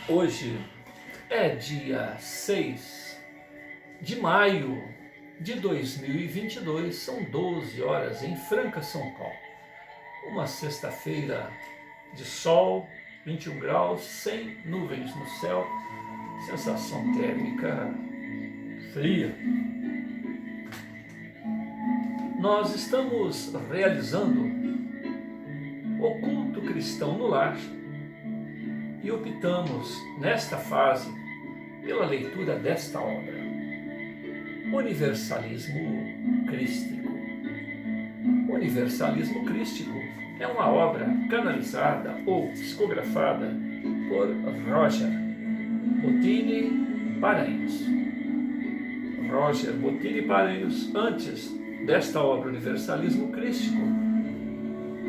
Hoje é dia 6 de maio de 2022, são 12 horas em Franca, São Paulo. Uma sexta-feira de sol, 21 graus, sem nuvens no céu, sensação térmica fria. Nós estamos realizando o culto cristão no lar e optamos, nesta fase, pela leitura desta obra, Universalismo Crístico. Universalismo Crístico é uma obra canalizada ou psicografada por Roger Bottini Paranhos. Roger Bottini Paranhos, antes desta obra Universalismo Crístico,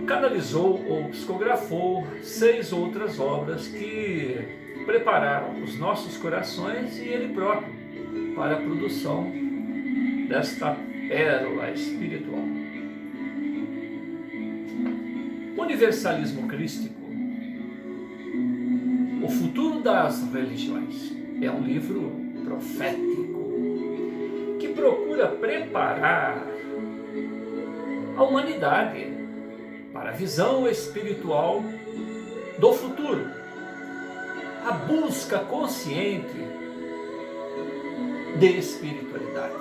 canalizou ou psicografou 6 outras obras que prepararam os nossos corações e ele próprio para a produção desta pérola espiritual. Universalismo Crístico, o futuro das religiões, é um livro profético que procura preparar a humanidade para a visão espiritual do futuro, a busca consciente de espiritualidade,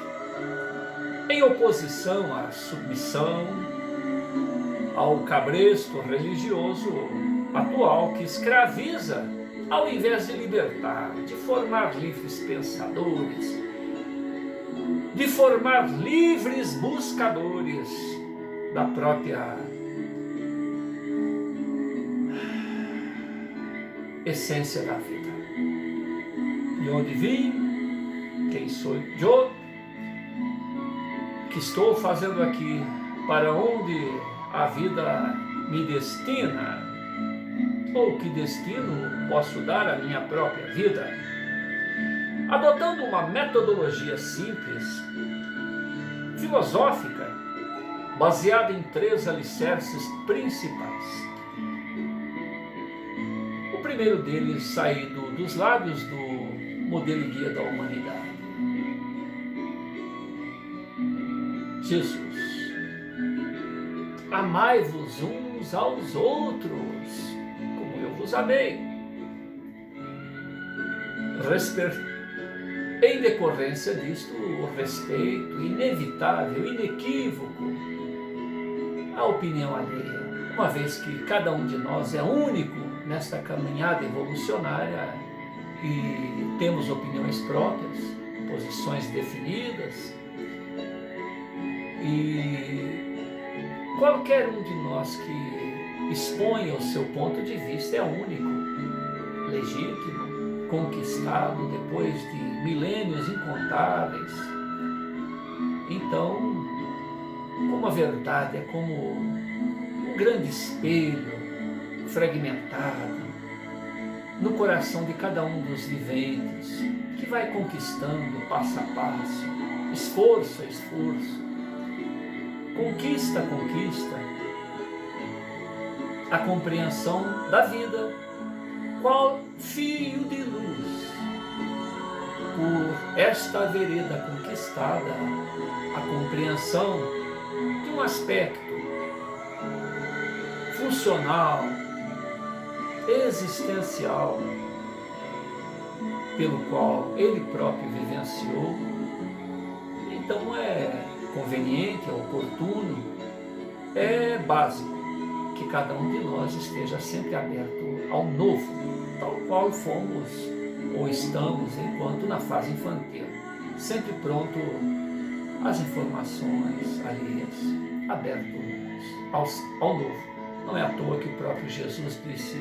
em oposição à submissão, ao cabresto religioso atual que escraviza ao invés de libertar, de formar livres pensadores, de formar livres buscadores da própria essência da vida. De onde vim, quem sou eu, que estou fazendo aqui, para onde a vida me destina, ou que destino posso dar à minha própria vida, adotando uma metodologia simples, filosófica, baseada em 3 alicerces principais. O primeiro deles saído dos lábios do modelo guia da humanidade. Jesus, amai-vos uns aos outros, como eu vos amei. Em decorrência disto, o respeito inevitável, inequívoco à opinião alheia, uma vez que cada um de nós é único nesta caminhada evolucionária e temos opiniões próprias, posições definidas, e qualquer um de nós que exponha o seu ponto de vista é único, legítimo, conquistado depois de milênios incontáveis. Então, como a verdade é como um grande espelho fragmentado no coração de cada um dos viventes, que vai conquistando passo a passo, esforço a esforço, conquista a conquista, a compreensão da vida, qual fio de luz por esta vereda conquistada, a compreensão de um aspecto funcional, existencial, pelo qual ele próprio vivenciou. Então é conveniente, é oportuno, é básico que cada um de nós esteja sempre aberto ao novo, tal qual fomos ou estamos enquanto na fase infantil, sempre pronto às informações alheias, abertos ao novo. Não é à toa que o próprio Jesus disse: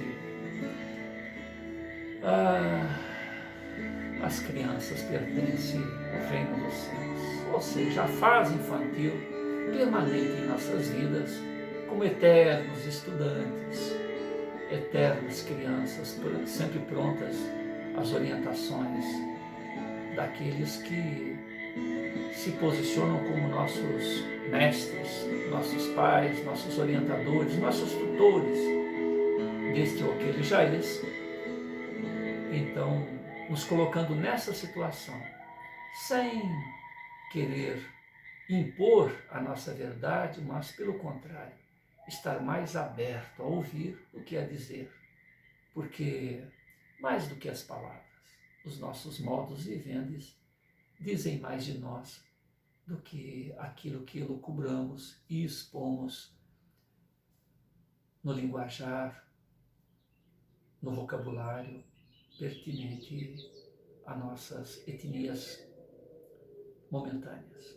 as crianças pertencem ao reino dos céus. Ou seja, a fase infantil permanente em nossas vidas, como eternos estudantes, eternas crianças, sempre prontas às orientações daqueles que se posicionam como nossos mestres, nossos pais, nossos orientadores, nossos tutores, deste ou aquele Jair, Então, nos colocando nessa situação, sem querer impor a nossa verdade, mas pelo contrário, estar mais aberto a ouvir do que a dizer. Porque, mais do que as palavras, os nossos modos viventes dizem mais de nós do que aquilo que elucubramos e expomos no linguajar, no vocabulário pertinente a nossas etnias momentâneas.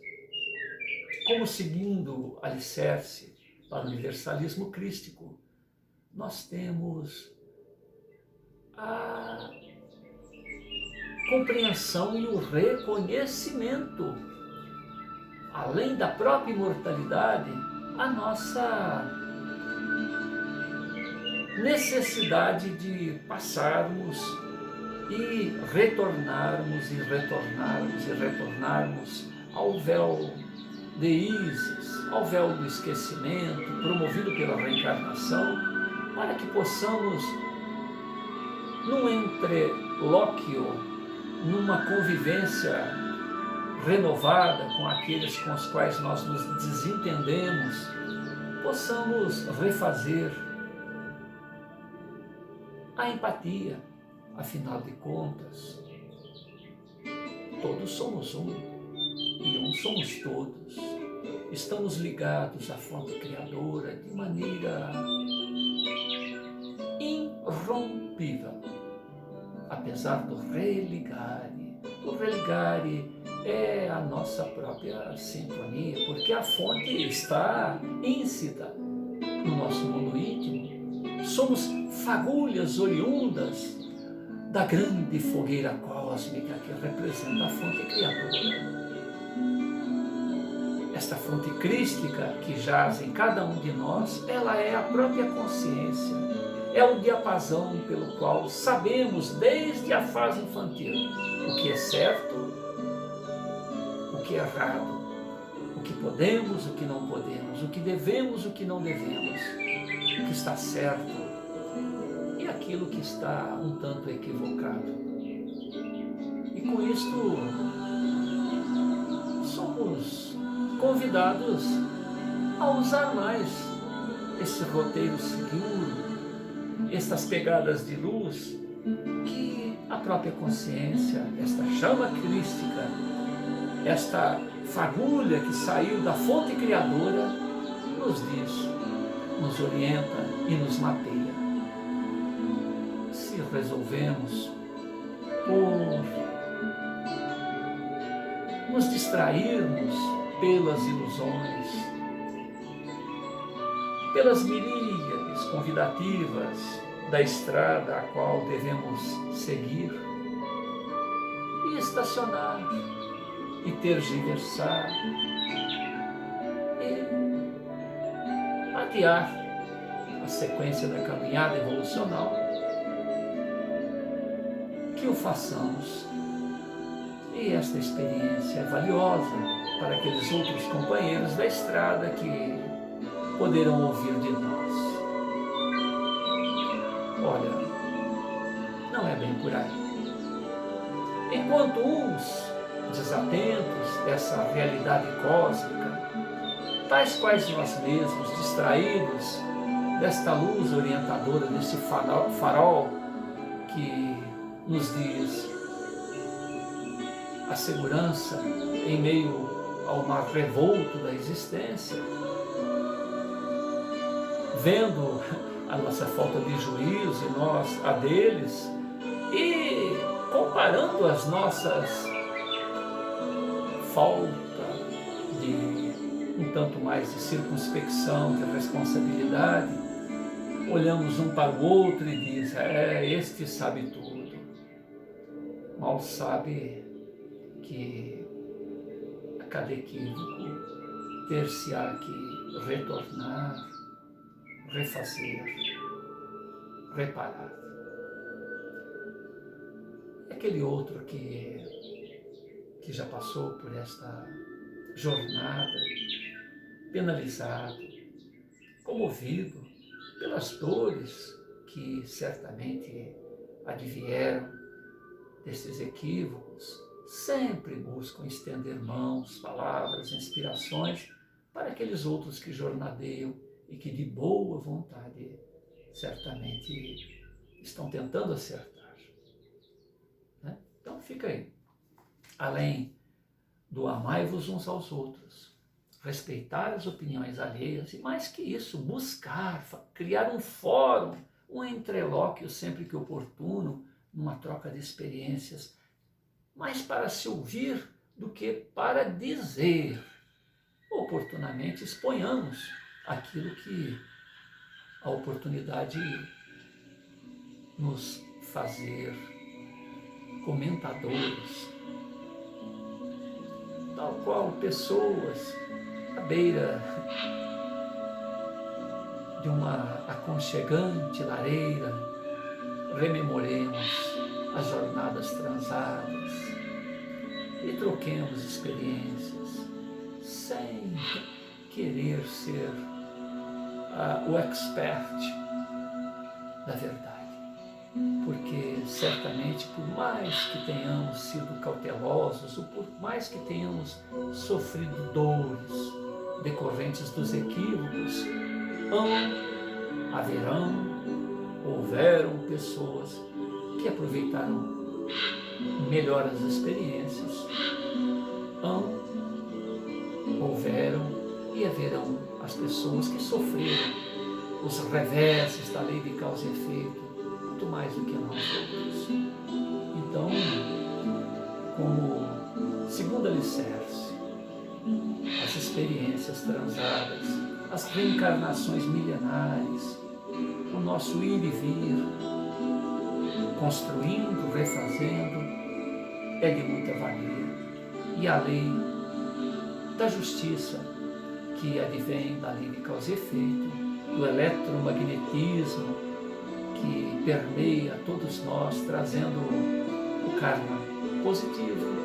Como seguindo alicerce para o universalismo crístico, nós temos a compreensão e o reconhecimento, além da própria imortalidade, a nossa necessidade de passarmos e retornarmos ao véu de Ísis, ao véu do esquecimento, promovido pela reencarnação, para que possamos, num entrelóquio, numa convivência renovada com aqueles com os quais nós nos desentendemos, possamos refazer a empatia. Afinal de contas, todos somos um e um somos todos. Estamos ligados à fonte criadora de maneira irrompível, apesar do religare. O religare é a nossa própria sintonia, porque a fonte está íncita no nosso mundo íntimo. Somos fagulhas oriundas da grande fogueira cósmica que representa a fonte criadora. Esta fonte crística que jaz em cada um de nós, ela é a própria consciência, é o diapasão pelo qual sabemos desde a fase infantil o que é certo, o que é errado, o que podemos, o que não podemos, o que devemos, o que não devemos, o que está certo e aquilo que está um tanto equivocado. E com isto, somos convidados a usar mais esse roteiro seguro, estas pegadas de luz que a própria consciência, esta chama crística, esta fagulha que saiu da fonte criadora, nos diz, nos orienta e nos mapeia. Se resolvemos por nos distrairmos pelas ilusões, pelas miríades convidativas da estrada a qual devemos seguir, e estacionar, e tergiversar, e adiar a sequência da caminhada evolucional, que o façamos. E esta experiência é valiosa para aqueles outros companheiros da estrada que poderão ouvir de nós. Olha, não é bem por aí. Enquanto uns, desatentos dessa realidade cósmica, tais quais nós mesmos, distraídos desta luz orientadora, desse farol que nos diz a segurança em meio ao mar revolto da existência, vendo a nossa falta de juízo e nós a deles, e comparando as nossas falta de um tanto mais de circunspecção, de responsabilidade, olhamos um para o outro e diz, este sabe tudo. Mal sabe que a cada equívoco ter-se-á que retornar, refazer, reparar. Aquele outro que já passou por esta jornada, penalizado, comovido pelas dores que certamente advieram desses equívocos, sempre buscam estender mãos, palavras, inspirações para aqueles outros que jornadeiam e que de boa vontade certamente estão tentando acertar. Né? Então fica aí. Além do amai-vos uns aos outros, respeitar as opiniões alheias e, mais que isso, buscar, criar um fórum, um entrelóquio sempre que oportuno, numa troca de experiências, mais para se ouvir do que para dizer. Oportunamente exponhamos aquilo que a oportunidade nos fazer comentadores, tal qual pessoas à beira de uma aconchegante lareira, rememoremos as jornadas transadas e troquemos experiências sem querer ser o expert da verdade. Porque certamente, por mais que tenhamos sido cautelosos, ou por mais que tenhamos sofrido dores decorrentes dos equívocos, houveram pessoas que aproveitaram melhor as experiências, houveram e haverão as pessoas que sofreram os reversos da lei de causa e efeito, muito mais do que nós outros. Então, como segundo alicerce, as experiências transadas, as reencarnações milenares, o nosso ir e vir, construindo, refazendo, é de muita valia. E a lei da justiça, que advém da lei de causa e efeito, do eletromagnetismo, que permeia todos nós, trazendo o karma positivo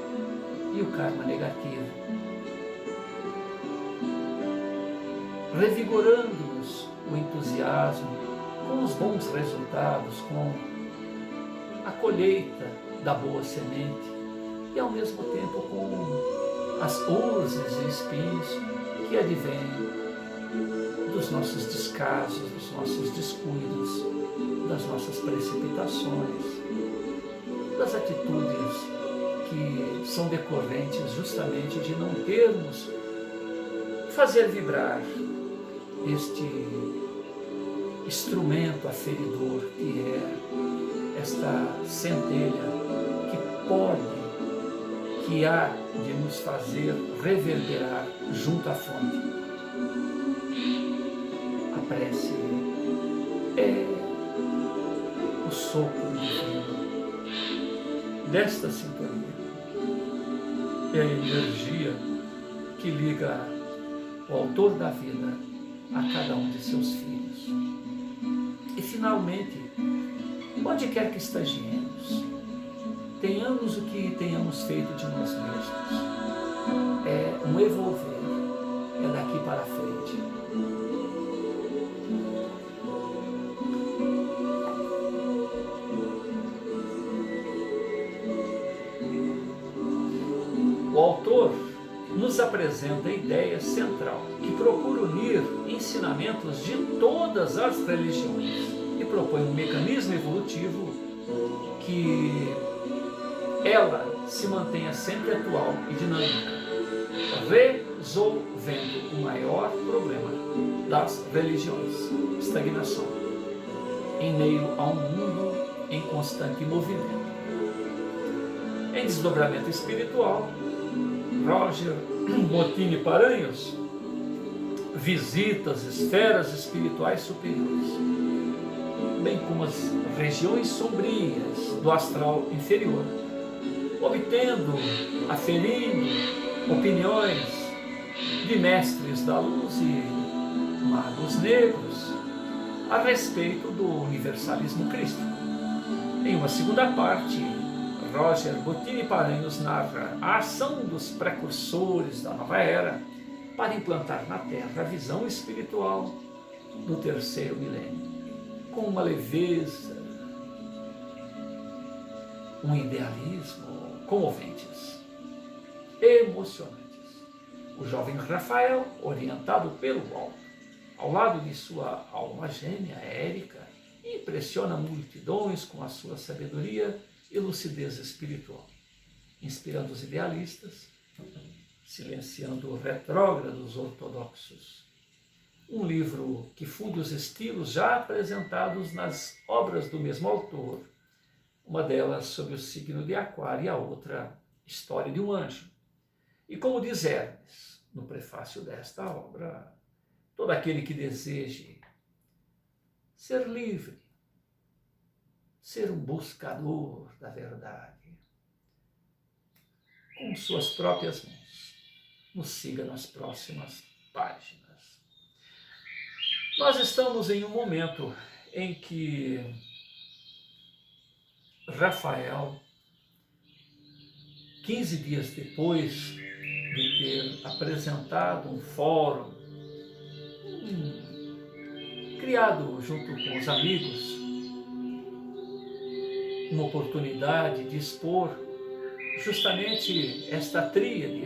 e o karma negativo, revigorando-nos o entusiasmo com os bons resultados, com a colheita da boa semente e ao mesmo tempo com as urzes e espinhos que advêm dos nossos descasos, dos nossos descuidos, das nossas precipitações, das atitudes que são decorrentes justamente de não termos fazer vibrar este instrumento aferidor que é esta centelha que há de nos fazer reverberar junto à fonte. A prece é o sopro divino desta sintonia, é a energia que liga o autor da vida a cada um de seus filhos. E finalmente, onde quer que estagiemos, tenhamos o que tenhamos feito de nós mesmos. É um evolver, é daqui para frente. O autor nos apresenta a ideia central, que procura unir ensinamentos de todas as religiões e propõe um mecanismo evolutivo que ela se mantenha sempre atual e dinâmica, resolvendo o maior problema das religiões, estagnação, em meio a um mundo em constante movimento. Em Desdobramento Espiritual, Roger Bottini Paranhos visita as esferas espirituais superiores, bem como as regiões sombrias do astral inferior, aferindo opiniões de mestres da luz e magos negros a respeito do universalismo crístico. Em uma segunda parte, Roger Bottini Paranhos narra a ação dos precursores da nova era para implantar na Terra a visão espiritual do terceiro milênio, com uma leveza um idealismo comoventes, emocionantes. O jovem Rafael, orientado pelo alto, ao lado de sua alma gêmea, Érica, impressiona multidões com a sua sabedoria e lucidez espiritual, inspirando os idealistas, silenciando retrógrados ortodoxos. Um livro que funde os estilos já apresentados nas obras do mesmo autor, uma delas sobre o signo de Aquário e a outra, História de um Anjo. E como diz Hermes, no prefácio desta obra, todo aquele que deseje ser livre, ser um buscador da verdade, com suas próprias mãos, nos siga nas próximas páginas. Nós estamos em um momento em que Rafael, 15 dias depois de ter apresentado um fórum, criado junto com os amigos, uma oportunidade de expor justamente esta tríade,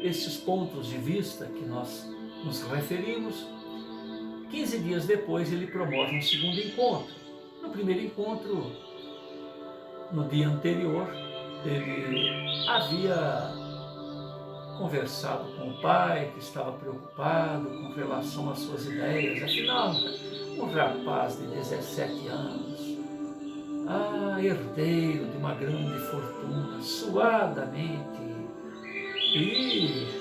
esses pontos de vista que nós nos referimos. 15 dias depois ele promove um segundo encontro. No primeiro encontro, no dia anterior, ele havia conversado com o pai, que estava preocupado com relação às suas ideias. Afinal, um rapaz de 17 anos, herdeiro de uma grande fortuna, suadamente e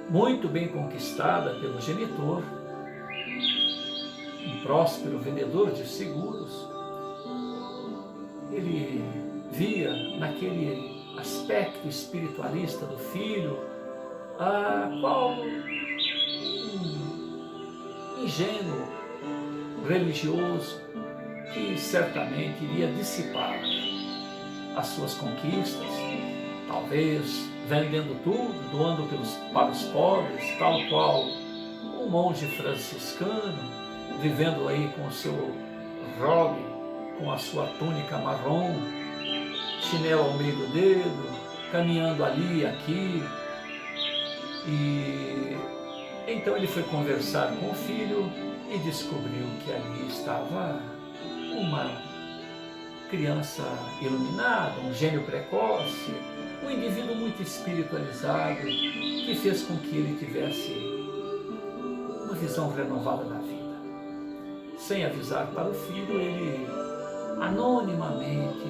muito bem conquistada pelo genitor, um próspero vendedor de seguros. Ele via naquele aspecto espiritualista do filho, qual um ingênuo religioso que certamente iria dissipar as suas conquistas, talvez vendendo tudo, doando para os pobres, tal qual um monge franciscano, vivendo aí com o seu robe, com a sua túnica marrom, chinelo ao meio do dedo, caminhando ali e aqui. E então ele foi conversar com o filho e descobriu que ali estava uma criança iluminada, um gênio precoce, um indivíduo muito espiritualizado, que fez com que ele tivesse uma visão renovada da vida. Sem avisar para o filho, ele anonimamente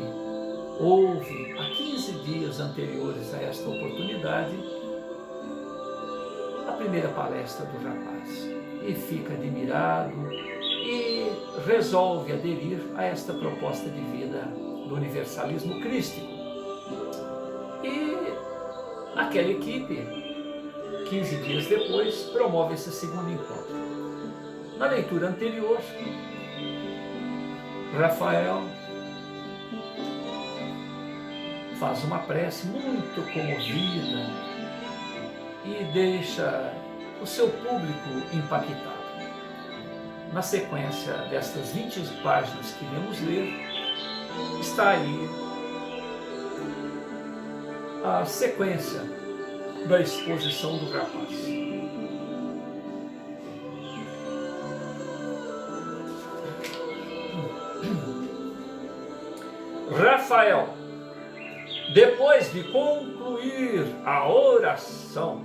ouve, há 15 dias anteriores a esta oportunidade, a primeira palestra do rapaz e fica admirado e resolve aderir a esta proposta de vida do universalismo crístico. E aquela equipe, 15 dias depois, promove esse segundo encontro. Na leitura anterior, Rafael faz uma prece muito comovida e deixa o seu público impactado. Na sequência destas 20 páginas que iremos ler, está aí a sequência da exposição do rapaz. Rafael, depois de concluir a oração,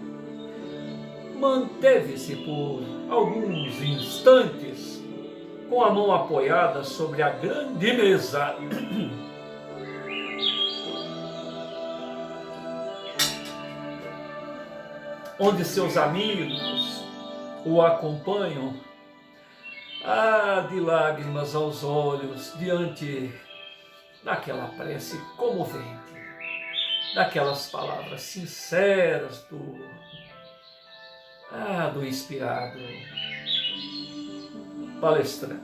manteve-se por alguns instantes com a mão apoiada sobre a grande mesa onde seus amigos o acompanham, de lágrimas aos olhos, diante daquela prece comovente, daquelas palavras sinceras do inspirado palestrante.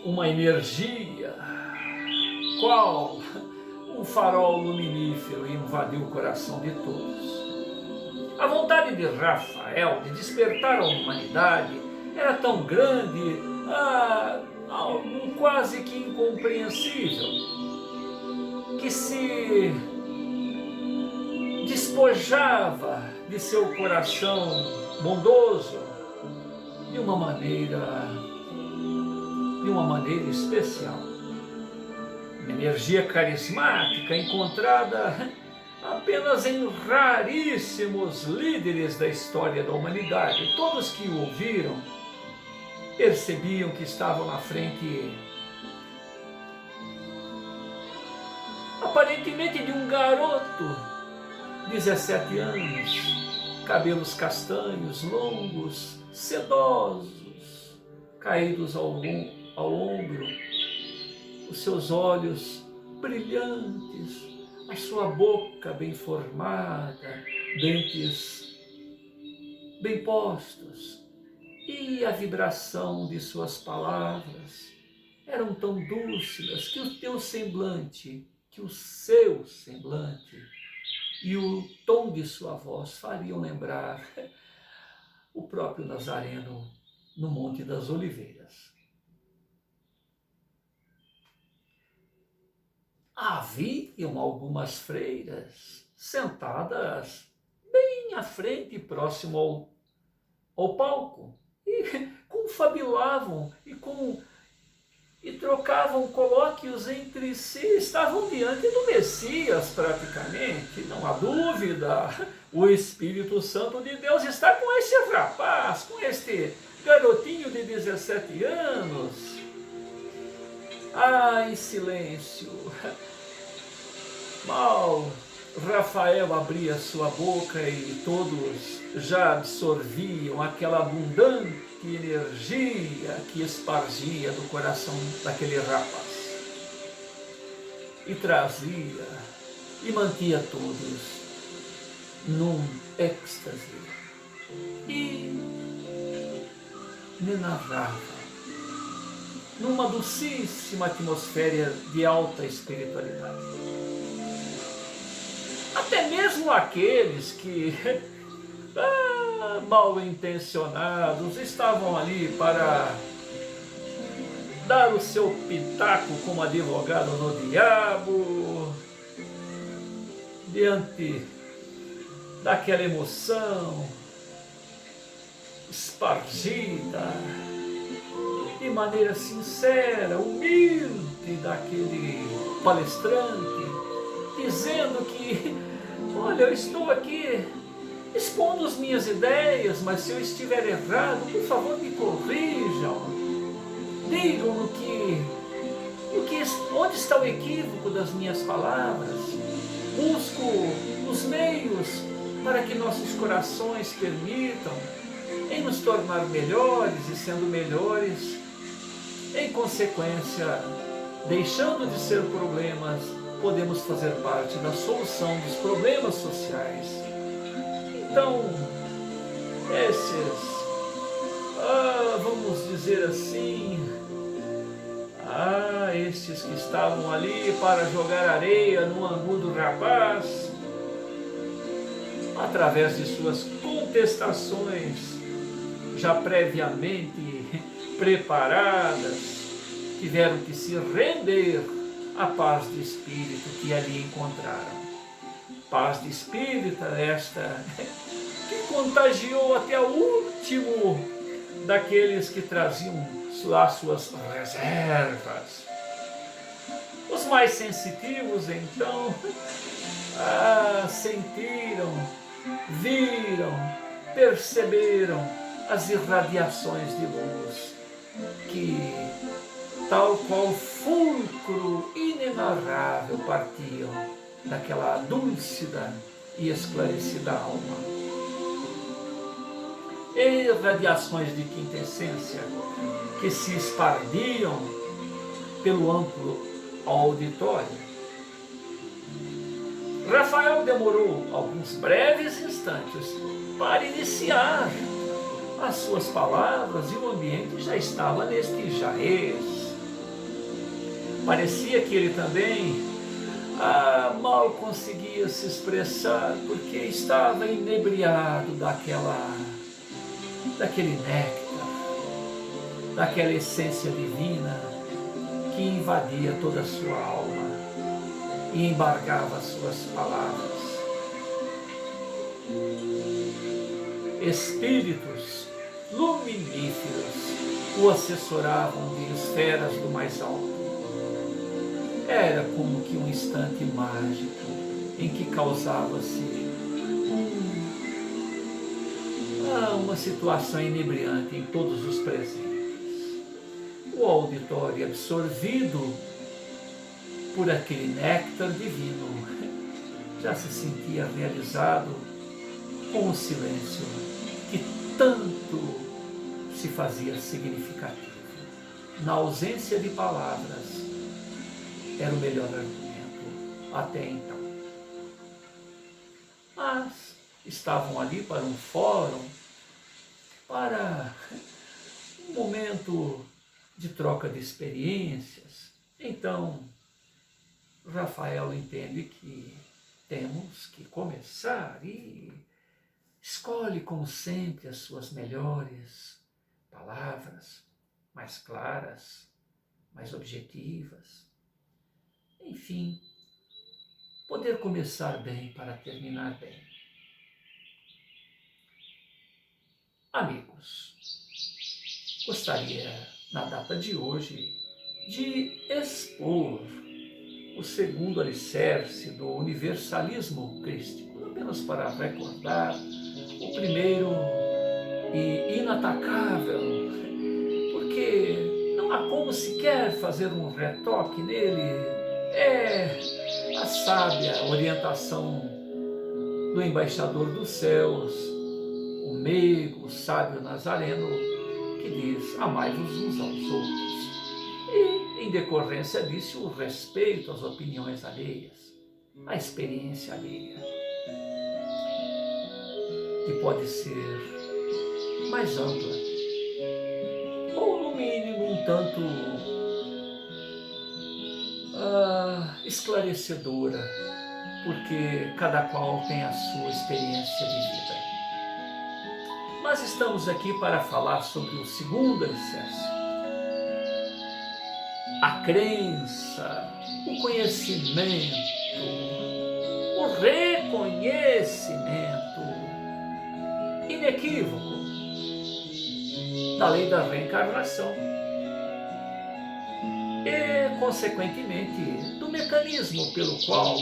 Uma energia, qual um farol luminífero, invadiu o coração de todos. A vontade de Rafael de despertar a humanidade era tão grande, algo quase que incompreensível, que se despojava de seu coração bondoso de uma maneira especial. Uma energia carismática encontrada apenas em raríssimos líderes da história da humanidade. Todos que o ouviram percebiam que estavam à frente, aparentemente, de um garoto, 17 anos, cabelos castanhos, longos, sedosos, caídos ao ombro, os seus olhos brilhantes, a sua boca bem formada, dentes bem postos, e a vibração de suas palavras eram tão dúlcidas que o seu semblante e o tom de sua voz fariam lembrar o próprio Nazareno no Monte das Oliveiras. Haviam algumas freiras sentadas bem à frente, próximo ao palco, e confabilavam e trocavam colóquios entre si. Estavam diante do Messias, praticamente, não há dúvida. O Espírito Santo de Deus está com esse rapaz, com este garotinho de 17 anos. Em silêncio. Mal Rafael abria sua boca e todos já absorviam aquela abundante energia que espargia do coração daquele rapaz. E trazia e mantia todos num êxtase inenarrável, numa docíssima atmosfera de alta espiritualidade. Até mesmo aqueles que, mal intencionados, estavam ali para dar o seu pitaco como advogado no diabo, diante daquela emoção espargida, de maneira sincera, humilde, daquele palestrante, dizendo que, olha, eu estou aqui expondo as minhas ideias, mas se eu estiver errado, por favor, me corrijam. Digam onde está o equívoco das minhas palavras. Busco os meios para que nossos corações permitam em nos tornar melhores e sendo melhores, em consequência, deixando de ser problemas, podemos fazer parte da solução dos problemas sociais. Então, vamos dizer assim, esses que estavam ali para jogar areia no angu do rapaz, através de suas contestações já previamente preparadas, tiveram que se render à paz de espírito que ali encontraram. Paz de espírito esta que contagiou até o último daqueles que traziam lá suas reservas. Os mais sensitivos, então, sentiram, viram, perceberam as irradiações de luz que, tal qual fulcro inenarrável, partiam daquela dúlcida e esclarecida alma. E radiações de quintessência que se espardiam pelo amplo auditório. Rafael demorou alguns breves instantes para iniciar as suas palavras e o ambiente já estava neste jarez. Parecia que ele também mal conseguia se expressar porque estava inebriado daquele néctar, daquela essência divina que invadia toda a sua alma e embargava as suas palavras. Espíritos luminíferos o assessoravam de esferas do mais alto. Era como que um instante mágico em que causava-se uma situação inebriante em todos os presentes. O auditório, absorvido por aquele néctar divino, já se sentia realizado com o silêncio que tanto se fazia significativo. Na ausência de palavras, era o melhor argumento até então. Mas estavam ali para um fórum, para um momento de troca de experiências. Então, Rafael entende que temos que começar e escolhe, como sempre, as suas melhores palavras, mais claras, mais objetivas. Enfim, poder começar bem para terminar bem. Amigos, gostaria, na data de hoje, de expor o segundo alicerce do universalismo crístico, apenas para recordar o primeiro e inatacável, porque não há como sequer fazer um retoque nele. É a sábia orientação do embaixador dos céus, o meigo, o sábio nazareno, que diz: amai-vos uns aos outros. E, em decorrência disso, o respeito às opiniões alheias, à experiência alheia, que pode ser mais ampla, ou no mínimo um tanto esclarecedora, porque cada qual tem a sua experiência de vida. Mas estamos aqui para falar sobre o segundo alicerce. A crença, o conhecimento, o reconhecimento inequívoco da lei da reencarnação e, consequentemente, do mecanismo pelo qual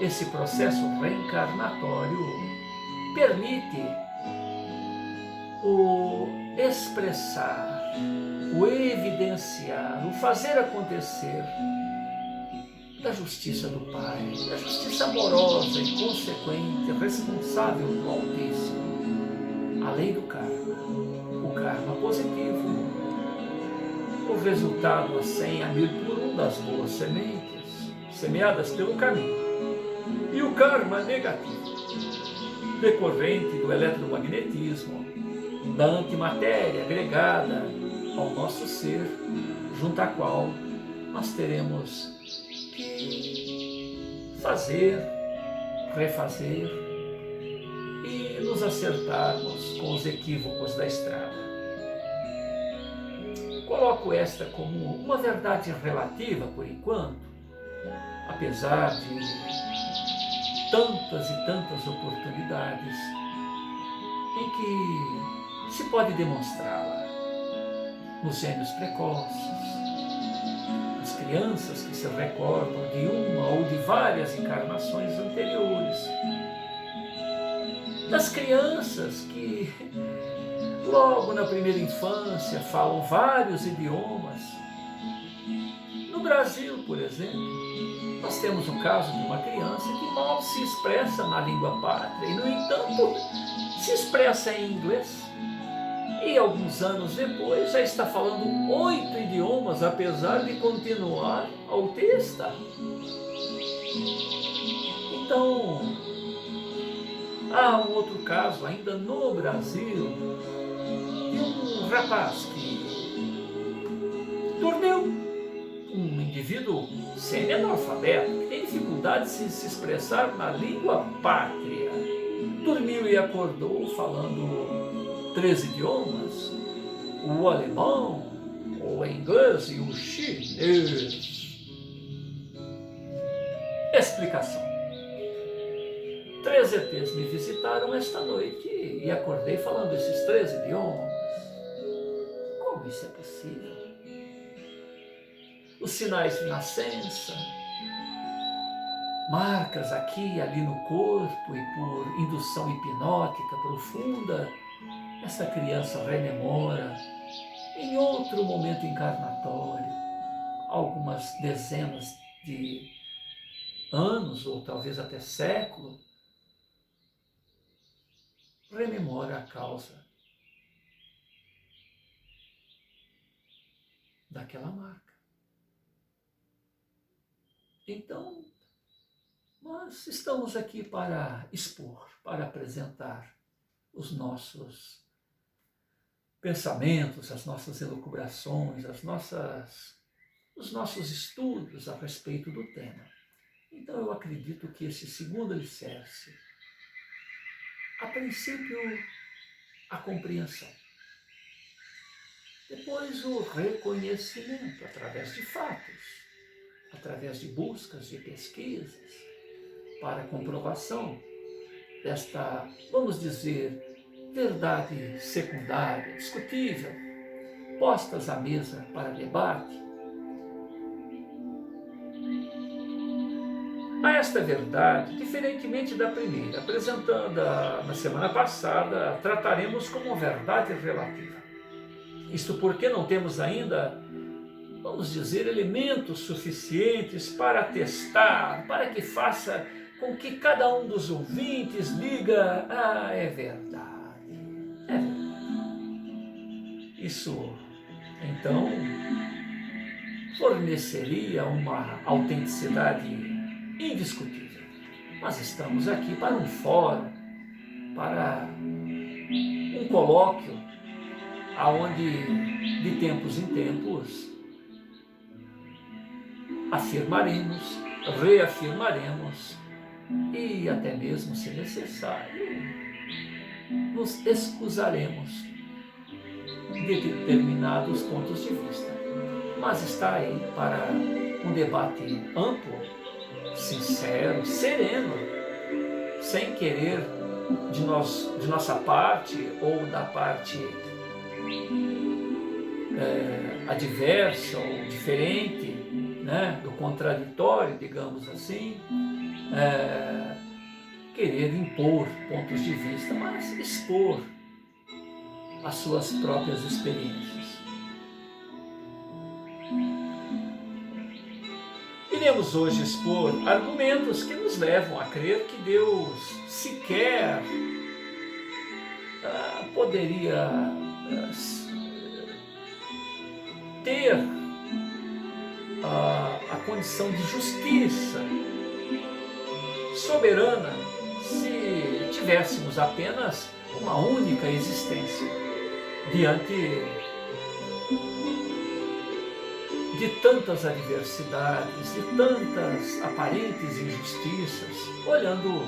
esse processo reencarnatório permite o expressar, o evidenciar, o fazer acontecer da justiça do Pai, da justiça amorosa e consequente, responsável do Altíssimo, a lei do karma, o karma positivo, o resultado a 100 a 1000 por 1 das boas sementes semeadas pelo caminho, e o karma negativo, decorrente do eletromagnetismo, da antimatéria agregada ao nosso ser, junto à qual nós teremos que fazer, refazer e nos acertarmos com os equívocos da estrada. Coloco esta como uma verdade relativa por enquanto, apesar de tantas e tantas oportunidades em que se pode demonstrá-la nos gênios precoces, nas crianças que se recordam de uma ou de várias encarnações anteriores, das crianças que logo na primeira infância falam vários idiomas. No Brasil, por exemplo, nós temos o caso de uma criança que mal se expressa na língua pátria e, no entanto, se expressa em inglês. E alguns anos depois já está falando 8 idiomas, apesar de continuar autista. Então, há um outro caso ainda no Brasil de um rapaz que dormiu, um indivíduo semi-analfabeto, que tem dificuldade de se expressar na língua pátria. Dormiu e acordou falando 3 idiomas o alemão, o inglês e o chinês. Explicação. 3 ETs me visitaram esta noite e acordei falando esses 3 idiomas. Como isso é possível? Os sinais de nascença, marcas aqui e ali no corpo e por indução hipnótica profunda, essa criança rememora em outro momento encarnatório, algumas dezenas de anos ou talvez até século, rememora a causa daquela marca. Então, nós estamos aqui para expor, para apresentar os nossos pensamentos, as nossas elucubrações, os nossos estudos a respeito do tema. Então eu acredito que esse segundo alicerce, a princípio, a compreensão. Depois o reconhecimento através de fatos, através de buscas, de pesquisas, para comprovação desta, vamos dizer, verdade secundária, discutível, postas à mesa para debate. A esta verdade, diferentemente da primeira, apresentada na semana passada, trataremos como verdade relativa. Isto porque não temos ainda, vamos dizer, elementos suficientes para testar, para que faça com que cada um dos ouvintes diga: ah, é verdade, é verdade. Isso, então, forneceria uma autenticidade indiscutível. Mas estamos aqui para um fórum, para um colóquio, aonde de tempos em tempos afirmaremos, reafirmaremos e até mesmo, se necessário, nos excusaremos de determinados pontos de vista. Mas está aí para um debate amplo, sincero, sereno, sem querer de nossa parte ou da parte adversa ou diferente, né, do contraditório, digamos assim, querer impor pontos de vista, mas expor as suas próprias experiências. Iremos hoje expor argumentos que nos levam a crer que Deus sequer poderia ter a condição de justiça soberana se tivéssemos apenas uma única existência diante de tantas adversidades, de tantas aparentes injustiças, olhando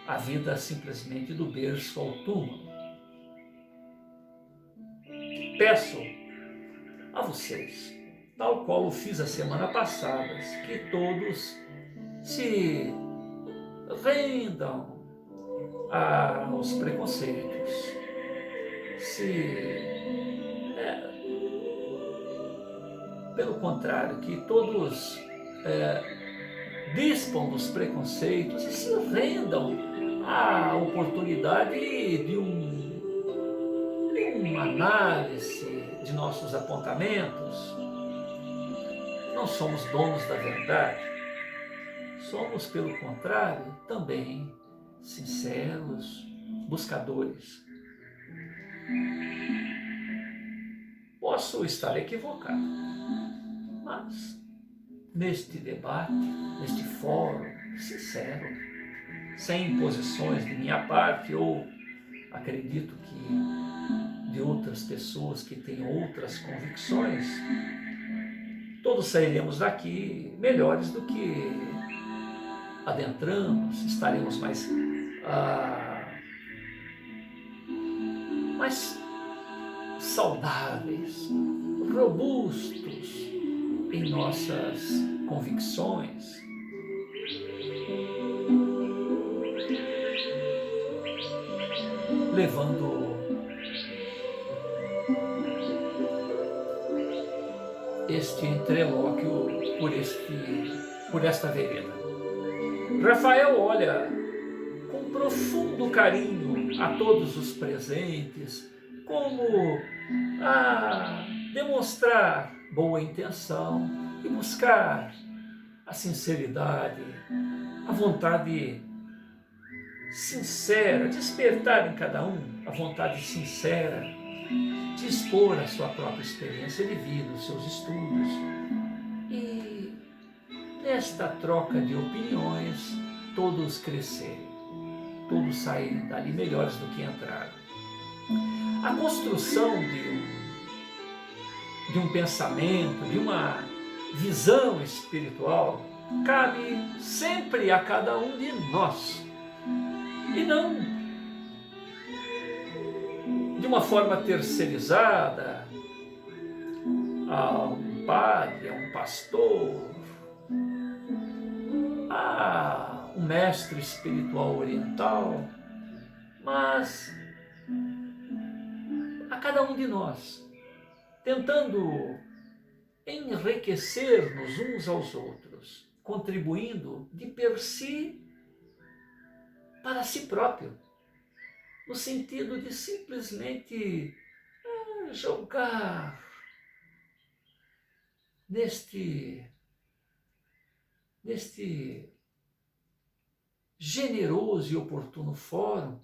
a vida simplesmente do berço ao túmulo. Peço a vocês, tal qual fiz a semana passada, que todos se rendam aos preconceitos, pelo contrário, que todos dispam dos preconceitos e se rendam à oportunidade de uma análise de nossos apontamentos. Não somos donos da verdade, somos, pelo contrário, também sinceros, buscadores. Posso estar equivocado, mas neste debate, neste fórum sincero, sem imposições de minha parte, ou acredito que de outras pessoas que têm outras convicções, todos sairemos daqui melhores do que adentramos, estaremos mais saudáveis, robustos em nossas convicções, levando este entrelóquio por esta vereda. Rafael olha com profundo carinho a todos os presentes, como a demonstrar boa intenção e buscar a sinceridade, a vontade sincera, despertar em cada um a vontade sincera de expor a sua própria experiência de vida, os seus estudos. E nesta troca de opiniões, todos crescerem, todos saírem dali melhores do que entraram. A construção de um pensamento, de uma visão espiritual, cabe sempre a cada um de nós. E não de uma forma terceirizada a um padre, a um pastor, a um mestre espiritual oriental, mas a cada um de nós, tentando enriquecer-nos uns aos outros, contribuindo de per si para si próprio, no sentido de simplesmente jogar neste generoso e oportuno fórum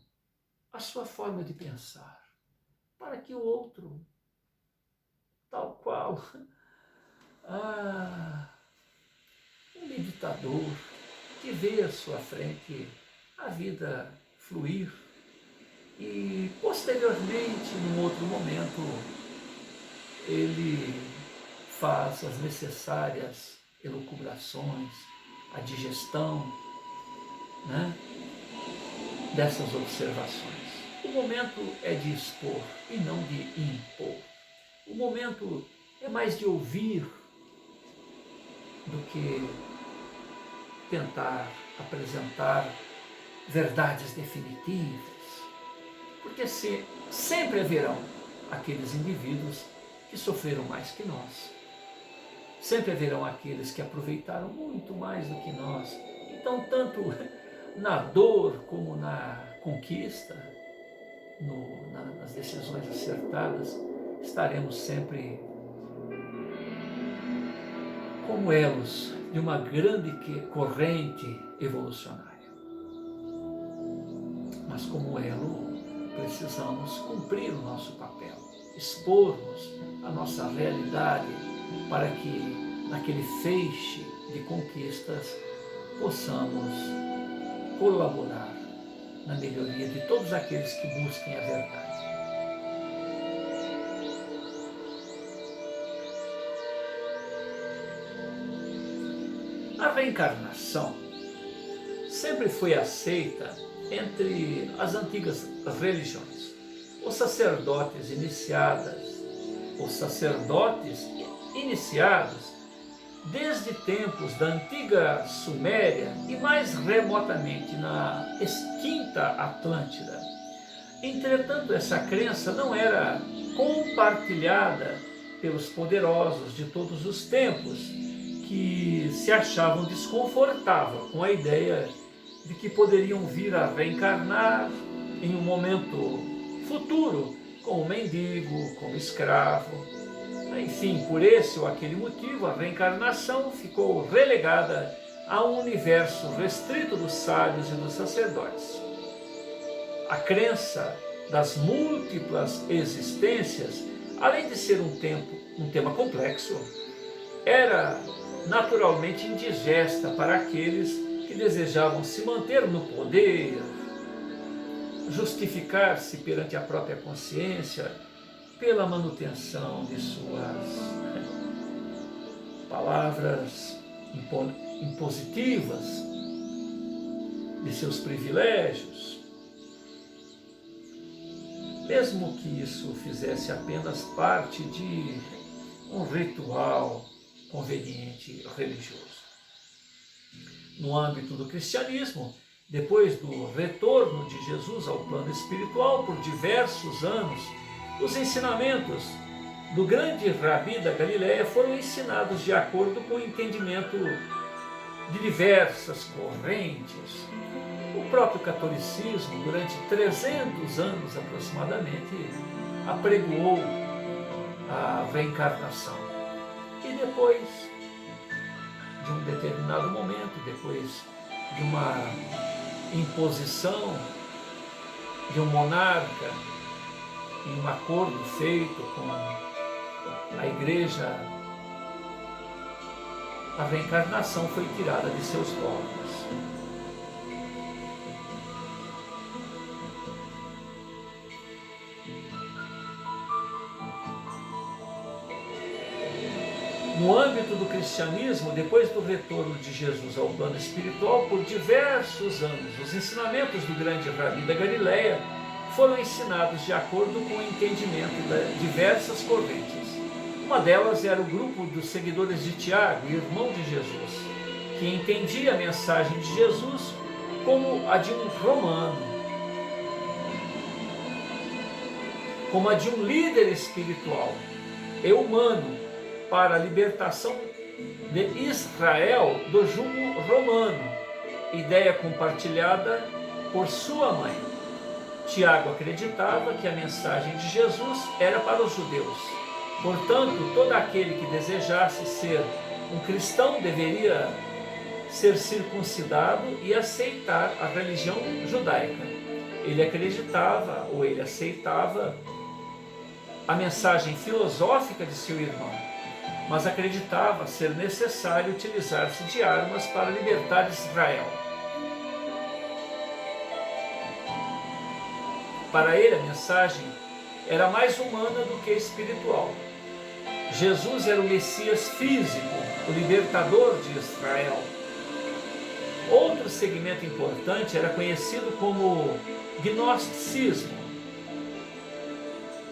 a sua forma de pensar, para que o outro, tal qual um meditador que vê à sua frente a vida fluir e posteriormente, num outro momento, ele faz as necessárias elucubrações, a digestão, né, dessas observações. O momento é de expor e não de impor. O momento é mais de ouvir do que tentar apresentar verdades definitivas, porque sempre haverão aqueles indivíduos que sofreram mais que nós, sempre haverão aqueles que aproveitaram muito mais do que nós. Então, tanto na dor como na conquista, nas decisões acertadas, estaremos sempre como elos de uma grande corrente evolucionária. Mas como elo, precisamos cumprir o nosso papel, expor-nos à nossa realidade, para que naquele feixe de conquistas possamos colaborar na melhoria de todos aqueles que busquem a verdade. A reencarnação sempre foi aceita entre as antigas religiões. Os sacerdotes iniciados desde tempos da antiga Suméria e mais remotamente na extinta Atlântida. Entretanto, essa crença não era compartilhada pelos poderosos de todos os tempos, que se achavam desconfortáveis com a ideia de que poderiam vir a reencarnar em um momento futuro como mendigo, como escravo. Enfim, por esse ou aquele motivo, a reencarnação ficou relegada a um universo restrito dos sábios e dos sacerdotes. A crença das múltiplas existências, além de ser um tema complexo, era naturalmente indigesta para aqueles que desejavam se manter no poder, justificar-se perante a própria consciência pela manutenção de suas palavras impositivas, de seus privilégios. mesmo que isso fizesse apenas parte de um ritual conveniente religioso. No âmbito do cristianismo, depois do retorno de Jesus ao plano espiritual por diversos anos, os ensinamentos do grande Rabi da Galileia foram ensinados de acordo com o entendimento de diversas correntes. O próprio catolicismo, durante 300 anos aproximadamente, apregoou a reencarnação. E depois de um determinado momento, depois de uma imposição de um monarca, em um acordo feito com a Igreja, a reencarnação foi tirada de seus dogmas. No âmbito do cristianismo, depois do retorno de Jesus ao plano espiritual, por diversos anos, os ensinamentos do grande Rabi da Galileia foram ensinados de acordo com o entendimento de diversas correntes. Uma delas era o grupo dos seguidores de Tiago, irmão de Jesus, que entendia a mensagem de Jesus como a de um romano, como a de um líder espiritual e humano, para a libertação de Israel do jugo romano, ideia compartilhada por sua mãe. Tiago acreditava que a mensagem de Jesus era para os judeus. Portanto, todo aquele que desejasse ser um cristão deveria ser circuncidado e aceitar a religião judaica. Ele acreditava, ou ele aceitava, a mensagem filosófica de seu irmão, mas acreditava ser necessário utilizar-se de armas para libertar Israel. Para ele, a mensagem era mais humana do que espiritual. Jesus era o Messias físico, o libertador de Israel. Outro segmento importante era conhecido como gnosticismo,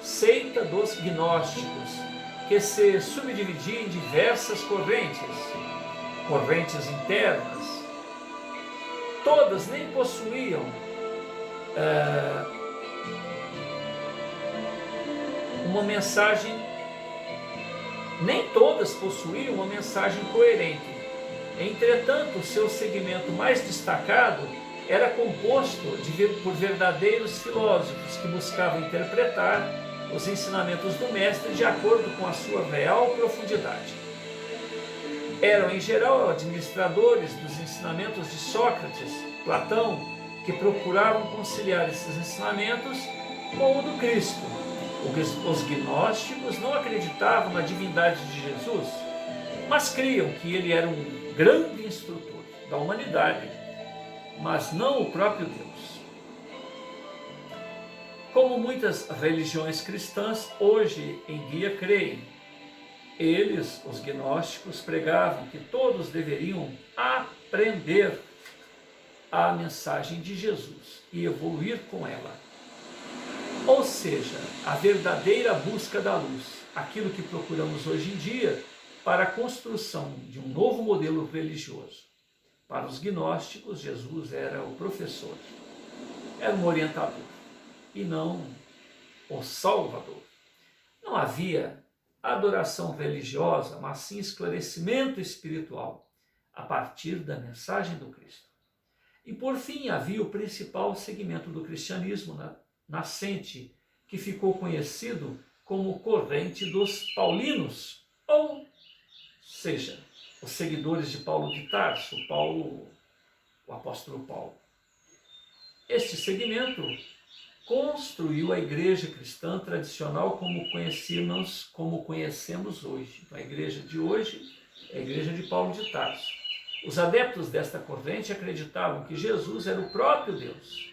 seita dos gnósticos, que se subdividia em diversas correntes internas. Todas nem possuíam uma mensagem, nem todas possuíam uma mensagem coerente. Entretanto, o seu segmento mais destacado era composto por verdadeiros filósofos que buscavam interpretar os ensinamentos do Mestre de acordo com a sua real profundidade. Eram, em geral, administradores dos ensinamentos de Sócrates, Platão, que procuravam conciliar esses ensinamentos com o do Cristo. Os gnósticos não acreditavam na divindade de Jesus, mas criam que ele era um grande instrutor da humanidade, mas não o próprio Deus. Como muitas religiões cristãs hoje em dia creem, eles, os gnósticos, pregavam que todos deveriam aprender a mensagem de Jesus e evoluir com ela. Ou seja, a verdadeira busca da luz, aquilo que procuramos hoje em dia para a construção de um novo modelo religioso. Para os gnósticos, Jesus era o professor, era um orientador e não o Salvador. Não havia adoração religiosa, mas sim esclarecimento espiritual a partir da mensagem do Cristo. E por fim havia o principal segmento do cristianismo nascente, que ficou conhecido como corrente dos paulinos, ou seja, os seguidores de Paulo de Tarso, o apóstolo Paulo. Este segmento construiu a igreja cristã tradicional como conhecemos hoje. Então, a igreja de hoje é a igreja de Paulo de Tarso. Os adeptos desta corrente acreditavam que Jesus era o próprio Deus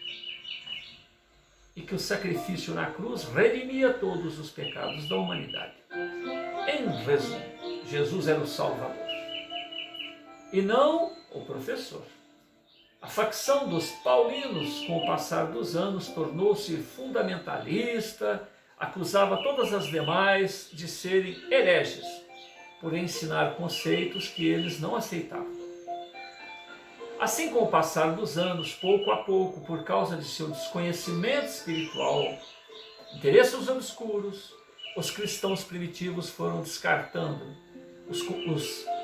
e que o sacrifício na cruz redimia todos os pecados da humanidade. Em resumo, Jesus era o Salvador e não o professor. A facção dos paulinos, com o passar dos anos, tornou-se fundamentalista, acusava todas as demais de serem hereges, por ensinar conceitos que eles não aceitavam. Assim, com o passar dos anos, pouco a pouco, por causa de seu desconhecimento espiritual, interesses obscuros, os cristãos primitivos foram descartando os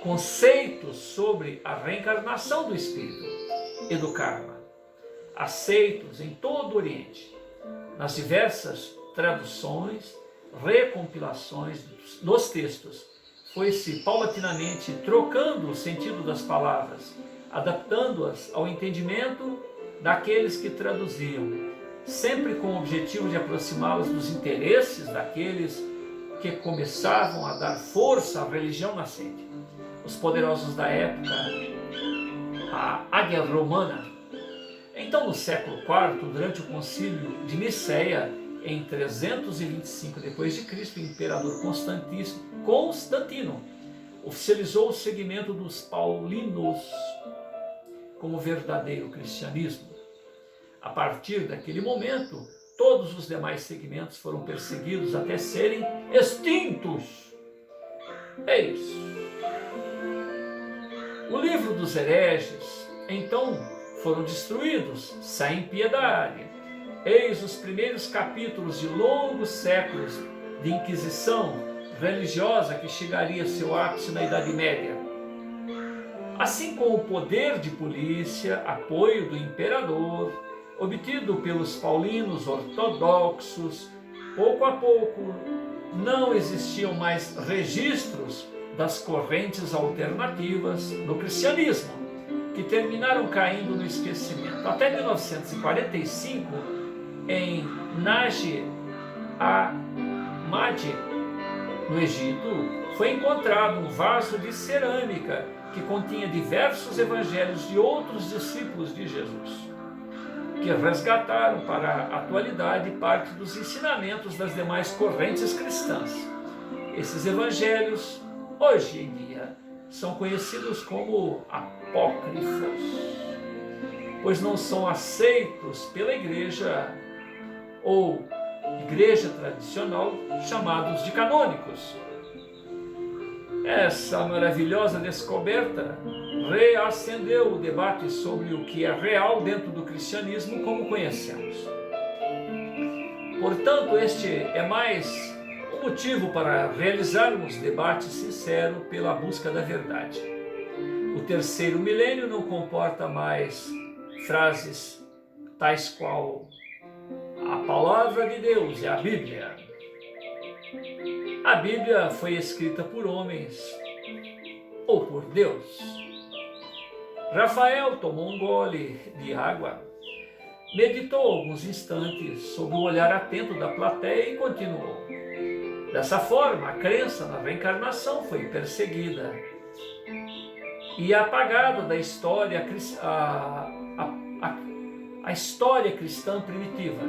conceitos sobre a reencarnação do espírito e do karma, aceitos em todo o Oriente, nas diversas traduções, recompilações dos textos. Foi-se paulatinamente trocando o sentido das palavras, adaptando-as ao entendimento daqueles que traduziam, sempre com o objetivo de aproximá-las dos interesses daqueles que começavam a dar força à religião nascente. Os poderosos da época, a águia romana. Então, no século IV, durante o concílio de Niceia, em 325 d.C., o imperador Constantino oficializou o segmento dos paulinos como verdadeiro cristianismo. A partir daquele momento, todos os demais segmentos foram perseguidos até serem extintos. Eis o livro dos hereges, então, foram destruídos sem piedade. Eis os primeiros capítulos de longos séculos de inquisição religiosa que chegaria a seu ápice na Idade Média. Assim como o poder de polícia, apoio do imperador, obtido pelos paulinos ortodoxos, pouco a pouco não existiam mais registros das correntes alternativas no cristianismo, que terminaram caindo no esquecimento. Até 1945, em Nag Hammadi, no Egito, foi encontrado um vaso de cerâmica que continha diversos evangelhos de outros discípulos de Jesus, que resgataram para a atualidade parte dos ensinamentos das demais correntes cristãs. Esses evangelhos, hoje em dia, são conhecidos como apócrifos, pois não são aceitos pela igreja ou igreja tradicional, chamados de canônicos. Essa maravilhosa descoberta reacendeu o debate sobre o que é real dentro do cristianismo como conhecemos. Portanto, este é mais um motivo para realizarmos debate sincero pela busca da verdade. O terceiro milênio não comporta mais frases tais qual a palavra de Deus é a Bíblia. A Bíblia foi escrita por homens ou por Deus. Rafael tomou um gole de água, meditou alguns instantes sob o olhar atento da plateia e continuou. Dessa forma, a crença na reencarnação foi perseguida e apagada da história, a história cristã primitiva.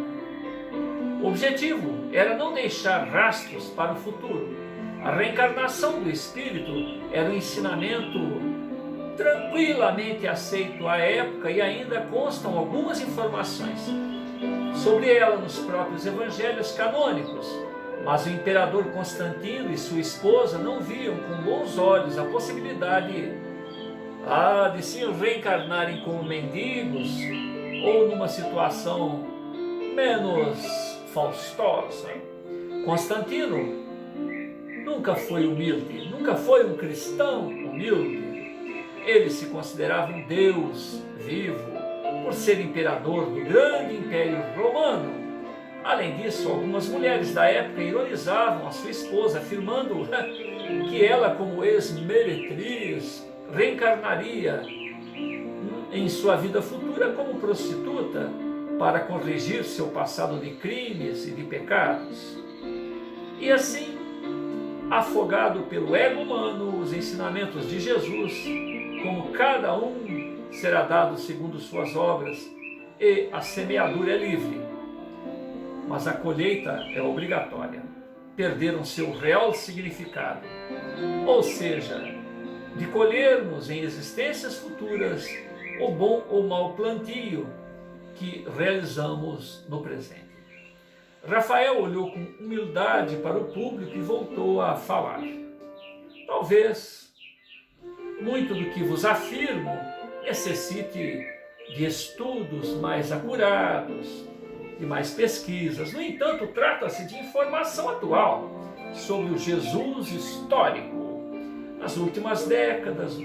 O objetivo era não deixar rastros para o futuro. A reencarnação do espírito era um ensinamento tranquilamente aceito à época e ainda constam algumas informações sobre ela nos próprios evangelhos canônicos. Mas o imperador Constantino e sua esposa não viam com bons olhos a possibilidade de se reencarnarem como mendigos ou numa situação menos faustosa. Constantino nunca foi humilde, nunca foi um cristão humilde. Ele se considerava um Deus vivo por ser imperador do grande Império Romano. Além disso, algumas mulheres da época ironizavam a sua esposa, afirmando que ela, como ex-meretriz, reencarnaria em sua vida futura como prostituta para corrigir seu passado de crimes e de pecados. E assim, afogado pelo ego humano, os ensinamentos de Jesus, como cada um será dado segundo suas obras, e a semeadura é livre, mas a colheita é obrigatória. Perderam seu real significado, ou seja, de colhermos em existências futuras o bom ou mau plantio que realizamos no presente. Rafael olhou com humildade para o público e voltou a falar. Talvez muito do que vos afirmo necessite de estudos mais acurados, de mais pesquisas. No entanto, trata-se de informação atual sobre o Jesus histórico. Nas últimas décadas,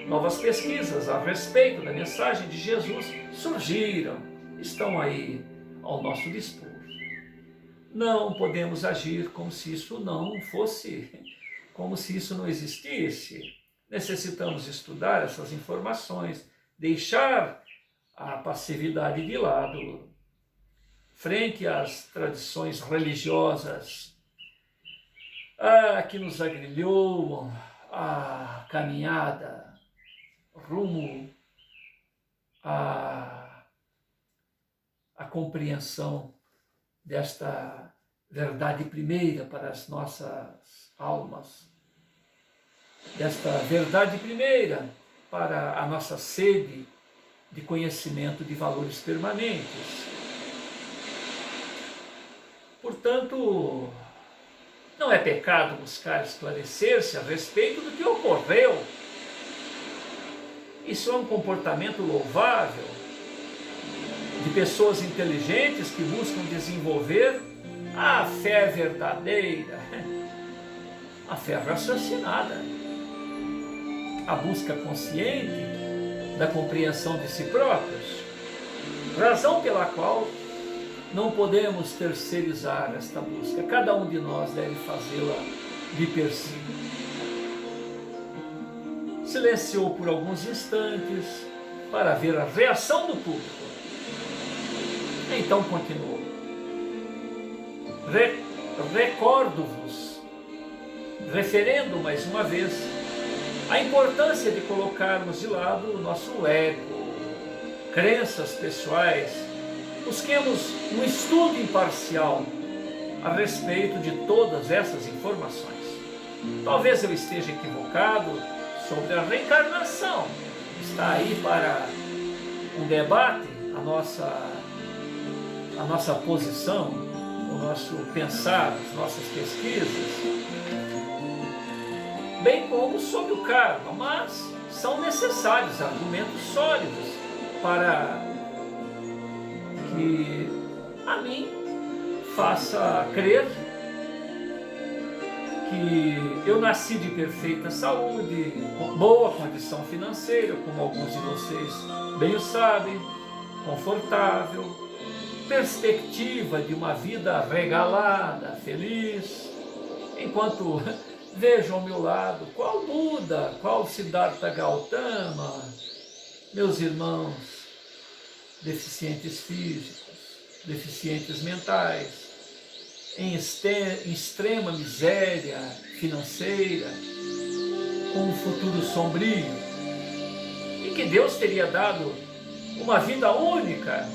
novas pesquisas a respeito da mensagem de Jesus surgiram, estão aí ao nosso dispor. Não podemos agir como se isso não fosse, como se isso não existisse. Necessitamos estudar essas informações, deixar a passividade de lado, frente às tradições religiosas que nos agrilhoam a caminhada rumo à compreensão desta verdade primeira para as nossas almas, desta verdade primeira para a nossa sede de conhecimento de valores permanentes. Portanto, não é pecado buscar esclarecer-se a respeito do que ocorreu. Isso é um comportamento louvável de pessoas inteligentes que buscam desenvolver a fé verdadeira, a fé raciocinada, a busca consciente da compreensão de si próprios, razão pela qual não podemos terceirizar esta busca. Cada um de nós deve fazê-la de per si. Silenciou por alguns instantes para ver a reação do público. Então continuou. Recordo-vos, referendo mais uma vez, a importância de colocarmos de lado o nosso ego, crenças pessoais. Busquemos um estudo imparcial a respeito de todas essas informações. Talvez eu esteja equivocado sobre a reencarnação. Está aí para um debate a nossa posição, o nosso pensar, as nossas pesquisas, bem como sobre o karma, mas são necessários argumentos sólidos para que a mim faça crer que eu nasci de perfeita saúde, com boa condição financeira, como alguns de vocês bem o sabem, confortável, perspectiva de uma vida regalada, feliz, enquanto vejo ao meu lado qual Buda, qual Siddhartha Gautama, meus irmãos deficientes físicos, deficientes mentais, em extrema miséria financeira, com um futuro sombrio, e que Deus teria dado uma vida única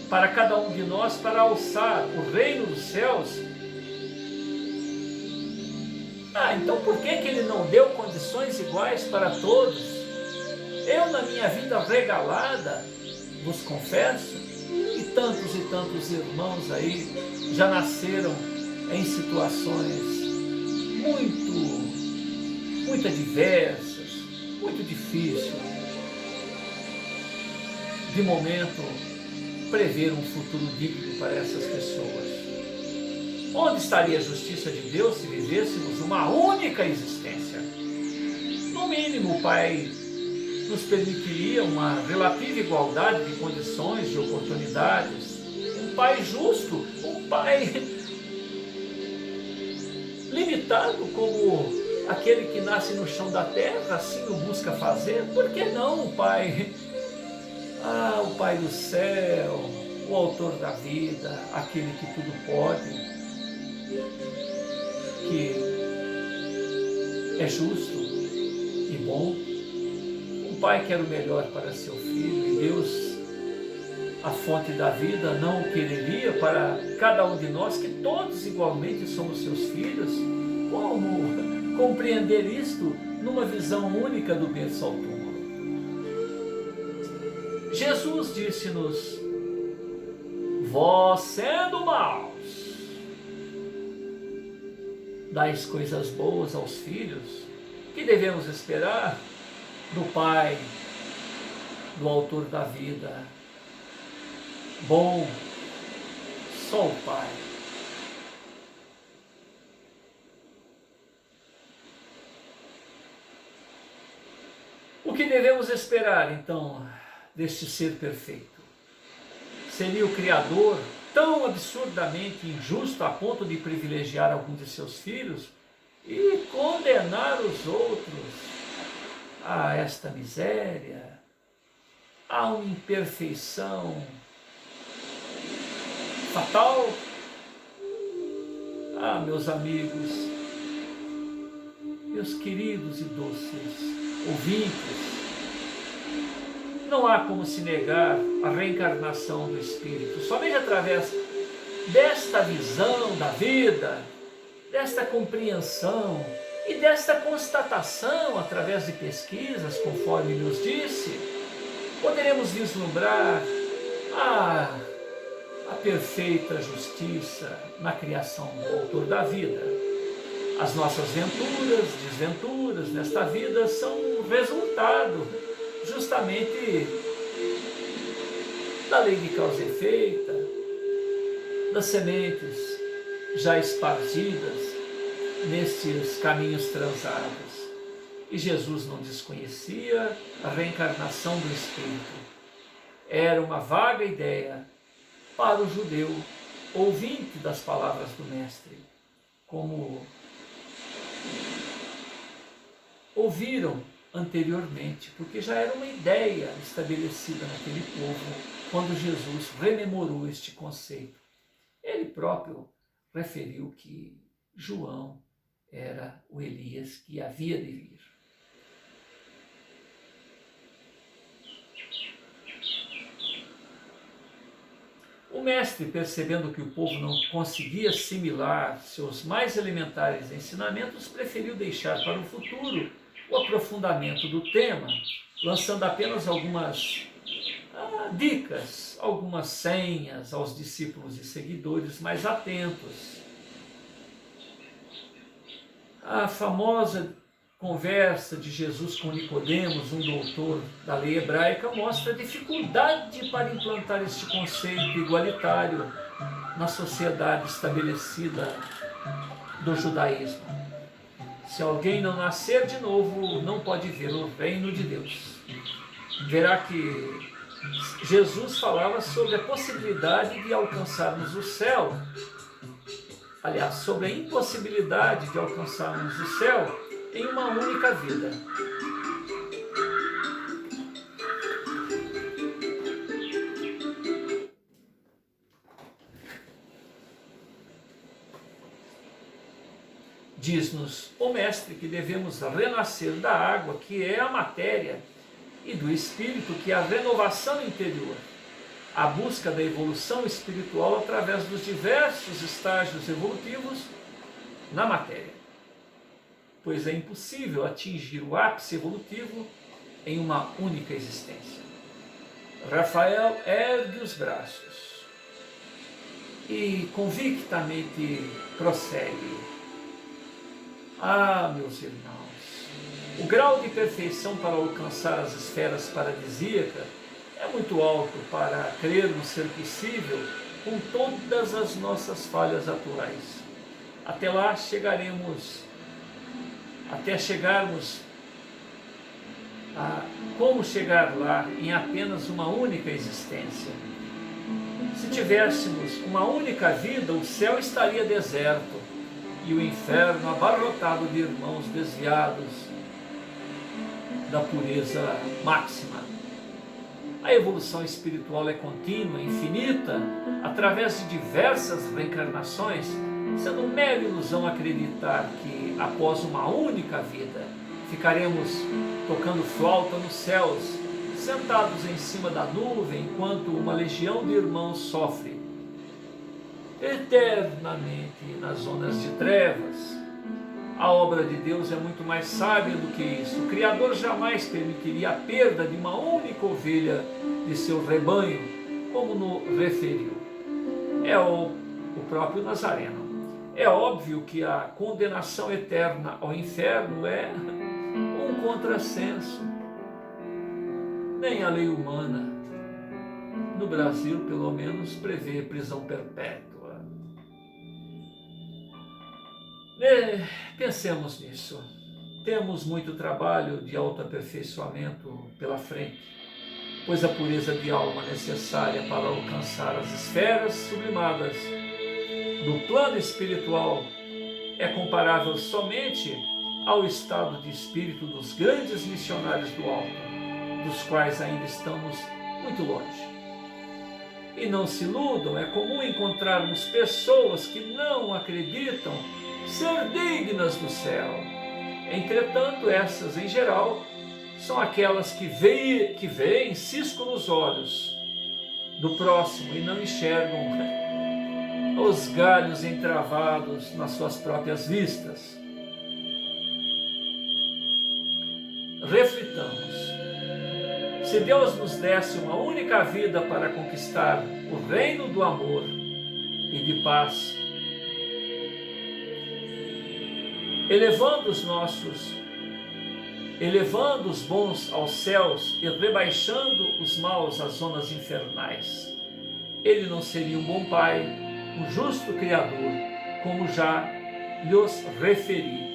para cada um de nós para alçar o reino dos céus. Então por que Ele não deu condições iguais para todos? Eu, na minha vida regalada, vos confesso, e tantos irmãos aí já nasceram em situações muito adversas, muito difíceis, de momento prever um futuro digno para essas pessoas. Onde estaria a justiça de Deus se vivêssemos uma única existência? No mínimo, o Pai nos permitiria uma relativa igualdade de condições, de oportunidades, um Pai justo, um Pai limitado como aquele que nasce no chão da terra, assim o busca fazer. Por que não o Pai? O Pai do céu, o autor da vida, aquele que tudo pode, que é justo e bom. O Pai quer o melhor para seu filho, e Deus, a fonte da vida, não quereria para cada um de nós, que todos igualmente somos seus filhos. Como compreender isto numa visão única do berço ao túmulo? Jesus disse-nos: vós sendo maus, dais coisas boas aos filhos, que devemos esperar do Pai, do autor da vida? Bom, só o Pai. O que devemos esperar, então, deste ser perfeito? Seria o Criador tão absurdamente injusto a ponto de privilegiar algum de seus filhos e condenar os outros a esta miséria, a uma imperfeição fatal? Ah, meus amigos, meus queridos e doces ouvintes, não há como se negar a reencarnação do Espírito. Somente através desta visão da vida, desta compreensão e desta constatação através de pesquisas, conforme nos disse, poderemos vislumbrar a perfeita justiça na criação do autor da vida. As nossas venturas, desventuras nesta vida são resultado justamente da lei de causa e efeito, das sementes já espargidas nestes caminhos transados. E Jesus não desconhecia a reencarnação do Espírito. Era uma vaga ideia para o judeu, ouvinte das palavras do Mestre, como ouviram anteriormente, porque já era uma ideia estabelecida naquele povo quando Jesus rememorou este conceito. Ele próprio referiu que João era o Elias que havia de vir. O mestre, percebendo que o povo não conseguia assimilar seus mais elementares ensinamentos, preferiu deixar para o futuro o aprofundamento do tema, lançando apenas algumas dicas, algumas senhas aos discípulos e seguidores mais atentos. A famosa conversa de Jesus com Nicodemos, um doutor da lei hebraica, mostra a dificuldade para implantar este conceito igualitário na sociedade estabelecida do judaísmo. Se alguém não nascer de novo, não pode ver o reino de Deus. Verá que Jesus falava sobre a possibilidade de alcançarmos o céu. Aliás, sobre a impossibilidade de alcançarmos o céu em uma única vida. Diz-nos o Mestre que devemos renascer da água, que é a matéria, e do Espírito, que é a renovação interior, a busca da evolução espiritual através dos diversos estágios evolutivos na matéria, pois é impossível atingir o ápice evolutivo em uma única existência. Rafael ergue os braços e convictamente prossegue. Ah, meus irmãos, o grau de perfeição para alcançar as esferas paradisíacas é muito alto para crermos ser possível com todas as nossas falhas atuais. Até lá chegaremos, até chegarmos a como chegar lá em apenas uma única existência. Se tivéssemos uma única vida, o céu estaria deserto e o inferno abarrotado de irmãos desviados da pureza máxima. A evolução espiritual é contínua, infinita, através de diversas reencarnações, sendo mera ilusão acreditar que, após uma única vida, ficaremos tocando flauta nos céus, sentados em cima da nuvem, enquanto uma legião de irmãos sofre eternamente nas zonas de trevas. A obra de Deus é muito mais sábia do que isso. O Criador jamais permitiria a perda de uma única ovelha de seu rebanho, como nos referiu. É o próprio Nazareno. É óbvio que a condenação eterna ao inferno é um contrassenso. Nem a lei humana, no Brasil pelo menos, prevê prisão perpétua. Pensemos nisso. Temos muito trabalho de autoaperfeiçoamento pela frente, pois a pureza de alma necessária para alcançar as esferas sublimadas do plano espiritual é comparável somente ao estado de espírito dos grandes missionários do alto, dos quais ainda estamos muito longe. E não se iludam, é comum encontrarmos pessoas que não acreditam ser dignas do céu. Entretanto, essas, em geral, são aquelas que veem cisco nos olhos do próximo e não enxergam os galhos entravados nas suas próprias vistas. Reflitamos. Se Deus nos desse uma única vida para conquistar o reino do amor e de paz, elevando os bons aos céus e rebaixando os maus às zonas infernais, Ele não seria um bom Pai, um justo Criador, como já lhes referi.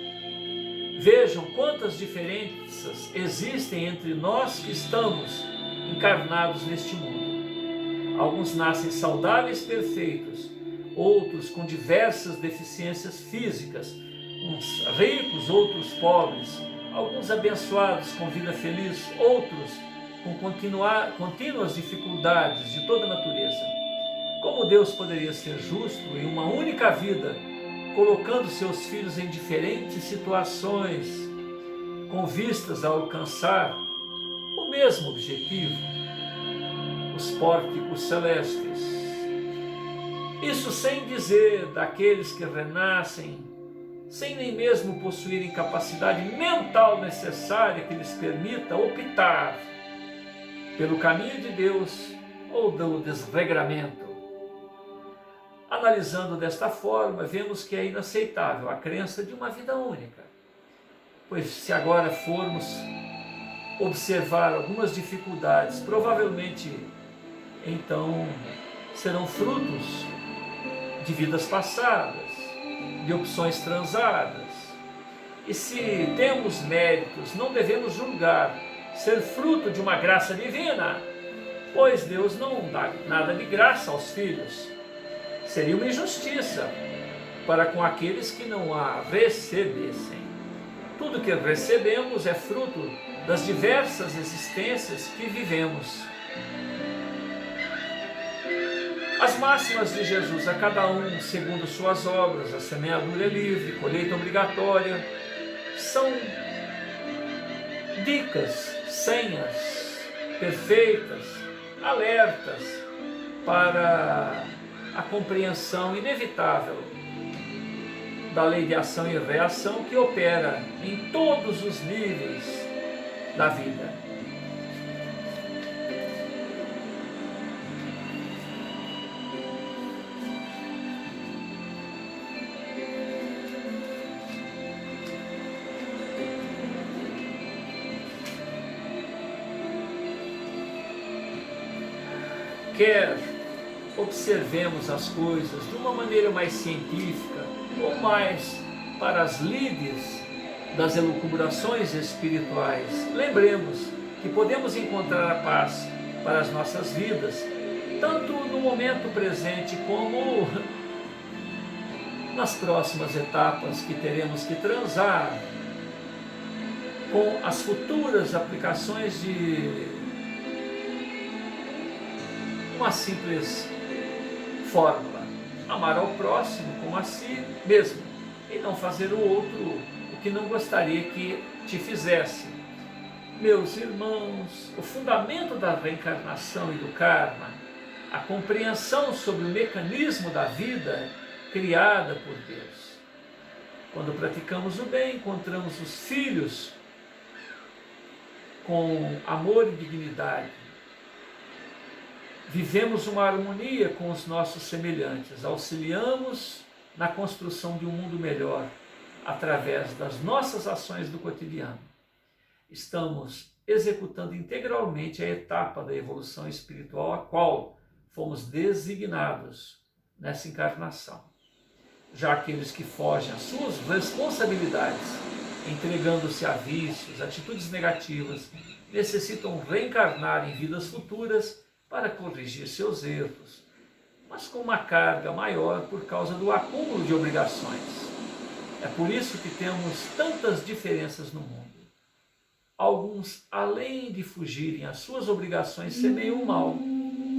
Vejam quantas diferenças existem entre nós que estamos encarnados neste mundo. Alguns nascem saudáveis, perfeitos, outros com diversas deficiências físicas, uns ricos, outros pobres, alguns abençoados com vida feliz, outros com contínuas dificuldades de toda natureza. Como Deus poderia ser justo em uma única vida, colocando seus filhos em diferentes situações, com vistas a alcançar o mesmo objetivo, os pórticos celestes? Isso sem dizer daqueles que renascem, sem nem mesmo possuírem capacidade mental necessária que lhes permita optar pelo caminho de Deus ou do desregramento. Analisando desta forma, vemos que é inaceitável a crença de uma vida única, pois se agora formos observar algumas dificuldades, provavelmente então serão frutos de vidas passadas, de opções transadas. E se temos méritos, não devemos julgar ser fruto de uma graça divina, pois Deus não dá nada de graça aos filhos. Seria uma injustiça para com aqueles que não a recebessem. Tudo que recebemos é fruto das diversas existências que vivemos. As máximas de Jesus, a cada um segundo suas obras, a semeadura é livre, colheita obrigatória, são dicas, senhas perfeitas, alertas para a compreensão inevitável da lei de ação e reação que opera em todos os níveis da vida. Quer observemos as coisas de uma maneira mais científica ou mais para as lides das elucubrações espirituais, lembremos que podemos encontrar a paz para as nossas vidas, tanto no momento presente como nas próximas etapas que teremos que transar com as futuras aplicações de uma simples fórmula: amar ao próximo como a si mesmo e não fazer o outro o que não gostaria que te fizesse. Meus irmãos, o fundamento da reencarnação e do karma, a compreensão sobre o mecanismo da vida criada por Deus. Quando praticamos o bem, encontramos os filhos com amor e dignidade. vivemos uma harmonia com os nossos semelhantes, auxiliamos na construção de um mundo melhor através das nossas ações do cotidiano. Estamos executando integralmente a etapa da evolução espiritual a qual fomos designados nessa encarnação. Já aqueles que fogem às suas responsabilidades, entregando-se a vícios, atitudes negativas, necessitam reencarnar em vidas futuras para corrigir seus erros, mas com uma carga maior por causa do acúmulo de obrigações. É por isso que temos tantas diferenças no mundo. Alguns, além de fugirem às suas obrigações, semeiam o mal,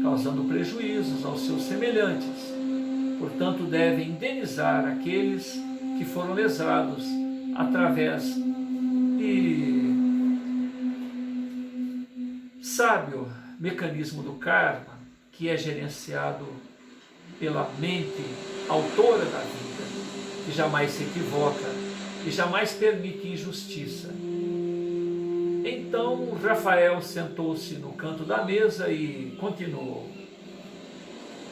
causando prejuízos aos seus semelhantes. Portanto, devem indenizar aqueles que foram lesados através de sábio mecanismo do karma, que é gerenciado pela mente autora da vida, que jamais se equivoca e jamais permite injustiça. Então Rafael sentou-se no canto da mesa e continuou: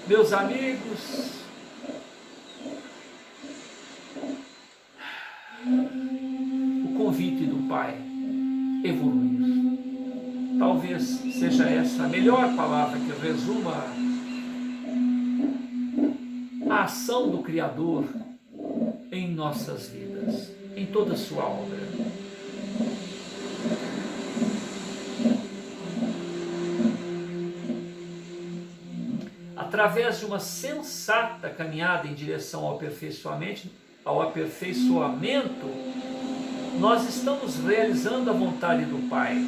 meus amigos, o convite do Pai, evoluir. Talvez seja essa a melhor palavra que resuma a ação do Criador em nossas vidas, em toda a sua obra. Através de uma sensata caminhada em direção ao aperfeiçoamento, nós estamos realizando a vontade do Pai.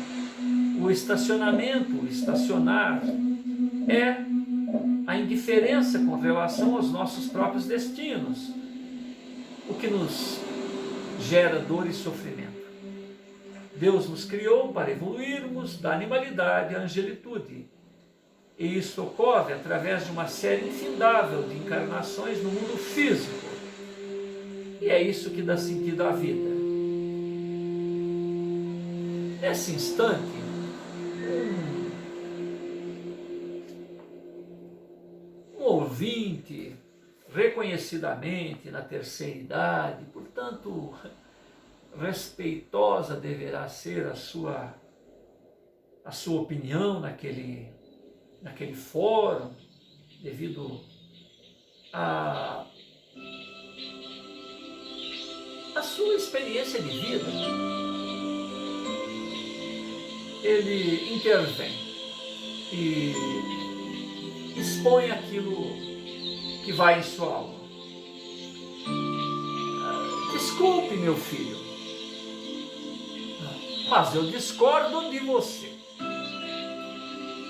O estacionamento, o estacionar, é a indiferença com relação aos nossos próprios destinos, o que nos gera dor e sofrimento. Deus nos criou para evoluirmos da animalidade à angelitude. E isso ocorre através de uma série infindável de encarnações no mundo físico. E é isso que dá sentido à vida. Nesse instante, um ouvinte, reconhecidamente na terceira idade, portanto, respeitosa deverá ser a sua opinião naquele fórum, devido à sua experiência de vida. Ele intervém e expõe aquilo que vai em sua alma. Desculpe, meu filho, mas eu discordo de você.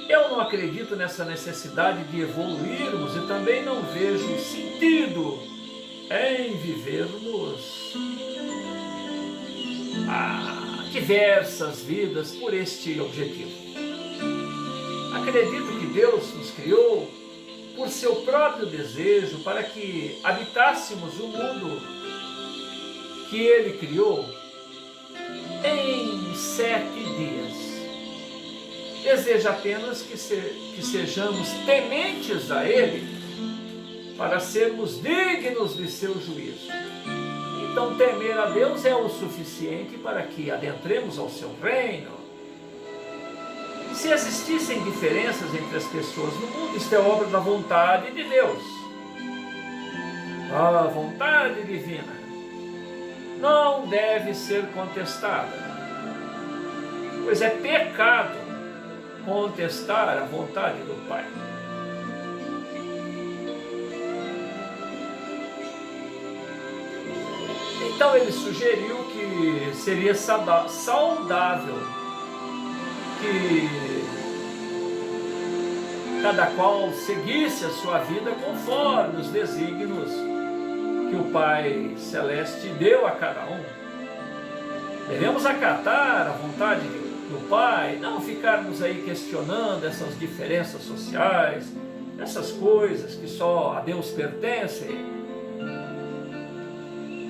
Eu não acredito nessa necessidade de evoluirmos e também não vejo sentido em vivermos diversas vidas por este objetivo. Acredito que Deus nos criou por seu próprio desejo para que habitássemos o mundo que Ele criou em 7 dias. Deseja apenas que sejamos tementes a Ele para sermos dignos de seu juízo. Então temer a Deus é o suficiente para que adentremos ao seu reino. Se existissem diferenças entre as pessoas no mundo, isto é obra da vontade de Deus. A vontade divina não deve ser contestada, pois é pecado contestar a vontade do Pai. Então ele sugeriu que seria saudável que cada qual seguisse a sua vida conforme os desígnios que o Pai Celeste deu a cada um. Devemos acatar a vontade do Pai, não ficarmos aí questionando essas diferenças sociais, essas coisas que só a Deus pertencem.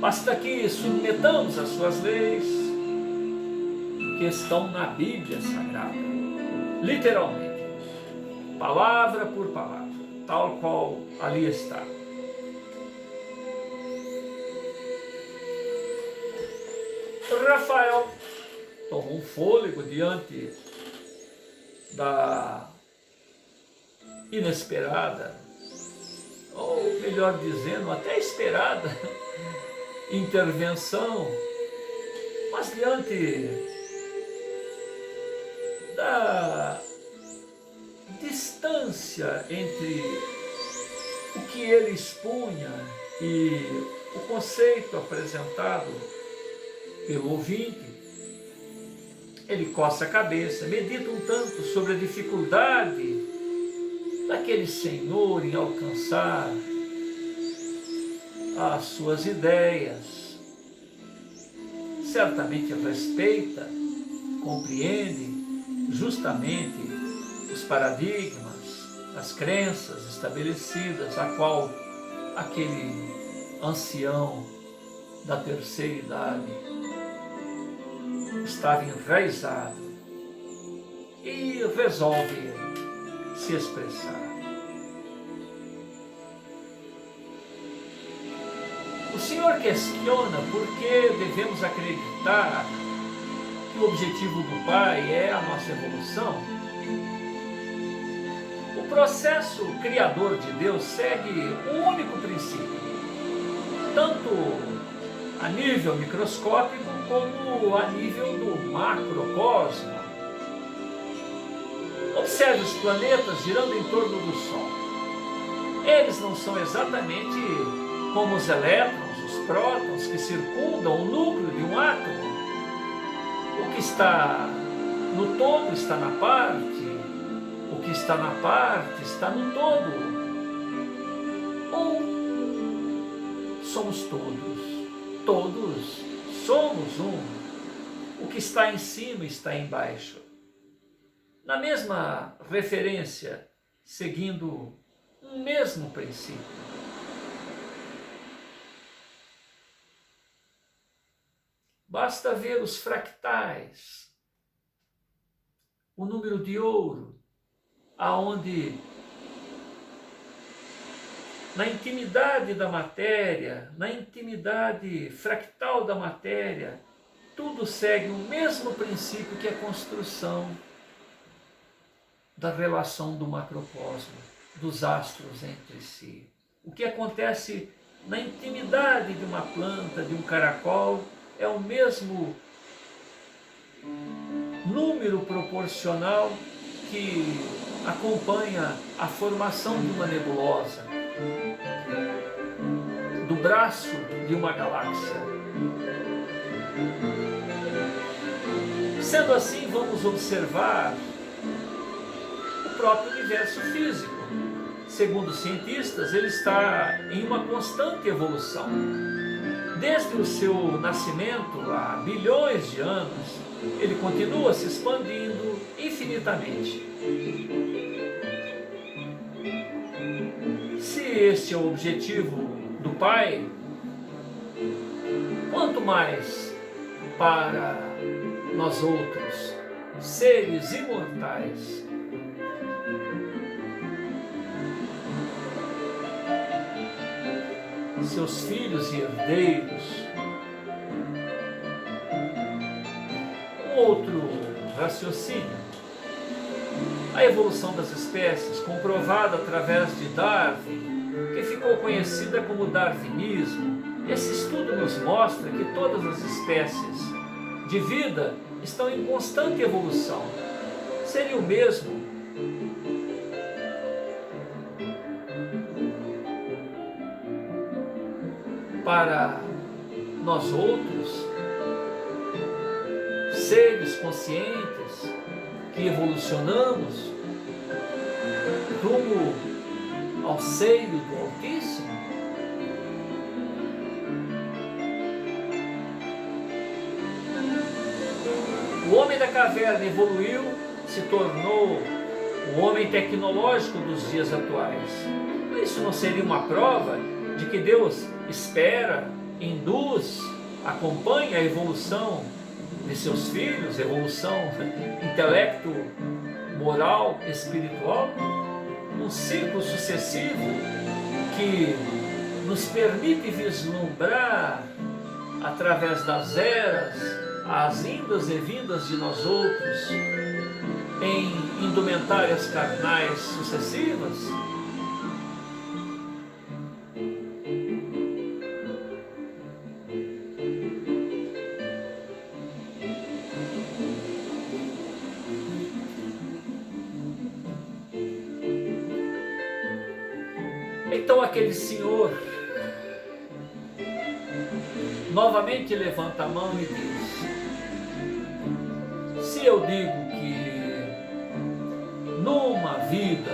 Basta que submetamos as suas leis, que estão na Bíblia Sagrada, literalmente, palavra por palavra, tal qual ali está. Rafael tomou um fôlego diante da inesperada, ou melhor dizendo, até esperada intervenção, mas diante da distância entre o que ele expunha e o conceito apresentado pelo ouvinte, ele coça a cabeça, medita um tanto sobre a dificuldade daquele senhor em alcançar as suas ideias. Certamente respeita, compreende justamente os paradigmas, as crenças estabelecidas, a qual aquele ancião da terceira idade estava enraizado, e resolve se expressar. O Senhor questiona por que devemos acreditar que o objetivo do Pai é a nossa evolução. O processo criador de Deus segue um único princípio, tanto a nível microscópico como a nível do macrocosmo. Observe os planetas girando em torno do Sol. Eles não são exatamente como os elétrons, os prótons que circundam o núcleo de um átomo. O que está no todo está na parte, o que está na parte está no todo. Um somos todos somos um. O que está em cima está embaixo. Na mesma referência, seguindo um mesmo princípio. Basta ver os fractais, o número de ouro, aonde na intimidade da matéria, na intimidade fractal da matéria, tudo segue o mesmo princípio que a construção da relação do macrocosmo, dos astros entre si. O que acontece na intimidade de uma planta, de um caracol, é o mesmo número proporcional que acompanha a formação de uma nebulosa, do braço de uma galáxia. Sendo assim, vamos observar o próprio universo físico. Segundo os cientistas, ele está em uma constante evolução. Desde o seu nascimento, há bilhões de anos, ele continua se expandindo infinitamente. Se este é o objetivo do Pai, quanto mais para nós outros, seres imortais, seus filhos e herdeiros. Um outro raciocínio: a evolução das espécies, comprovada através de Darwin, que ficou conhecida como darwinismo. Esse estudo nos mostra que todas as espécies de vida estão em constante evolução. Seria o mesmo para nós outros, seres conscientes que evolucionamos rumo ao seio do Altíssimo? O homem da caverna evoluiu, se tornou o homem tecnológico dos dias atuais. Isso não seria uma prova de que Deus espera, induz, acompanha a evolução de seus filhos, evolução intelecto, moral, espiritual? um ciclo sucessivo que nos permite vislumbrar, através das eras, as indas e vindas de nós outros em indumentárias carnais sucessivas. Então aquele senhor novamente levanta a mão e diz: se eu digo que numa vida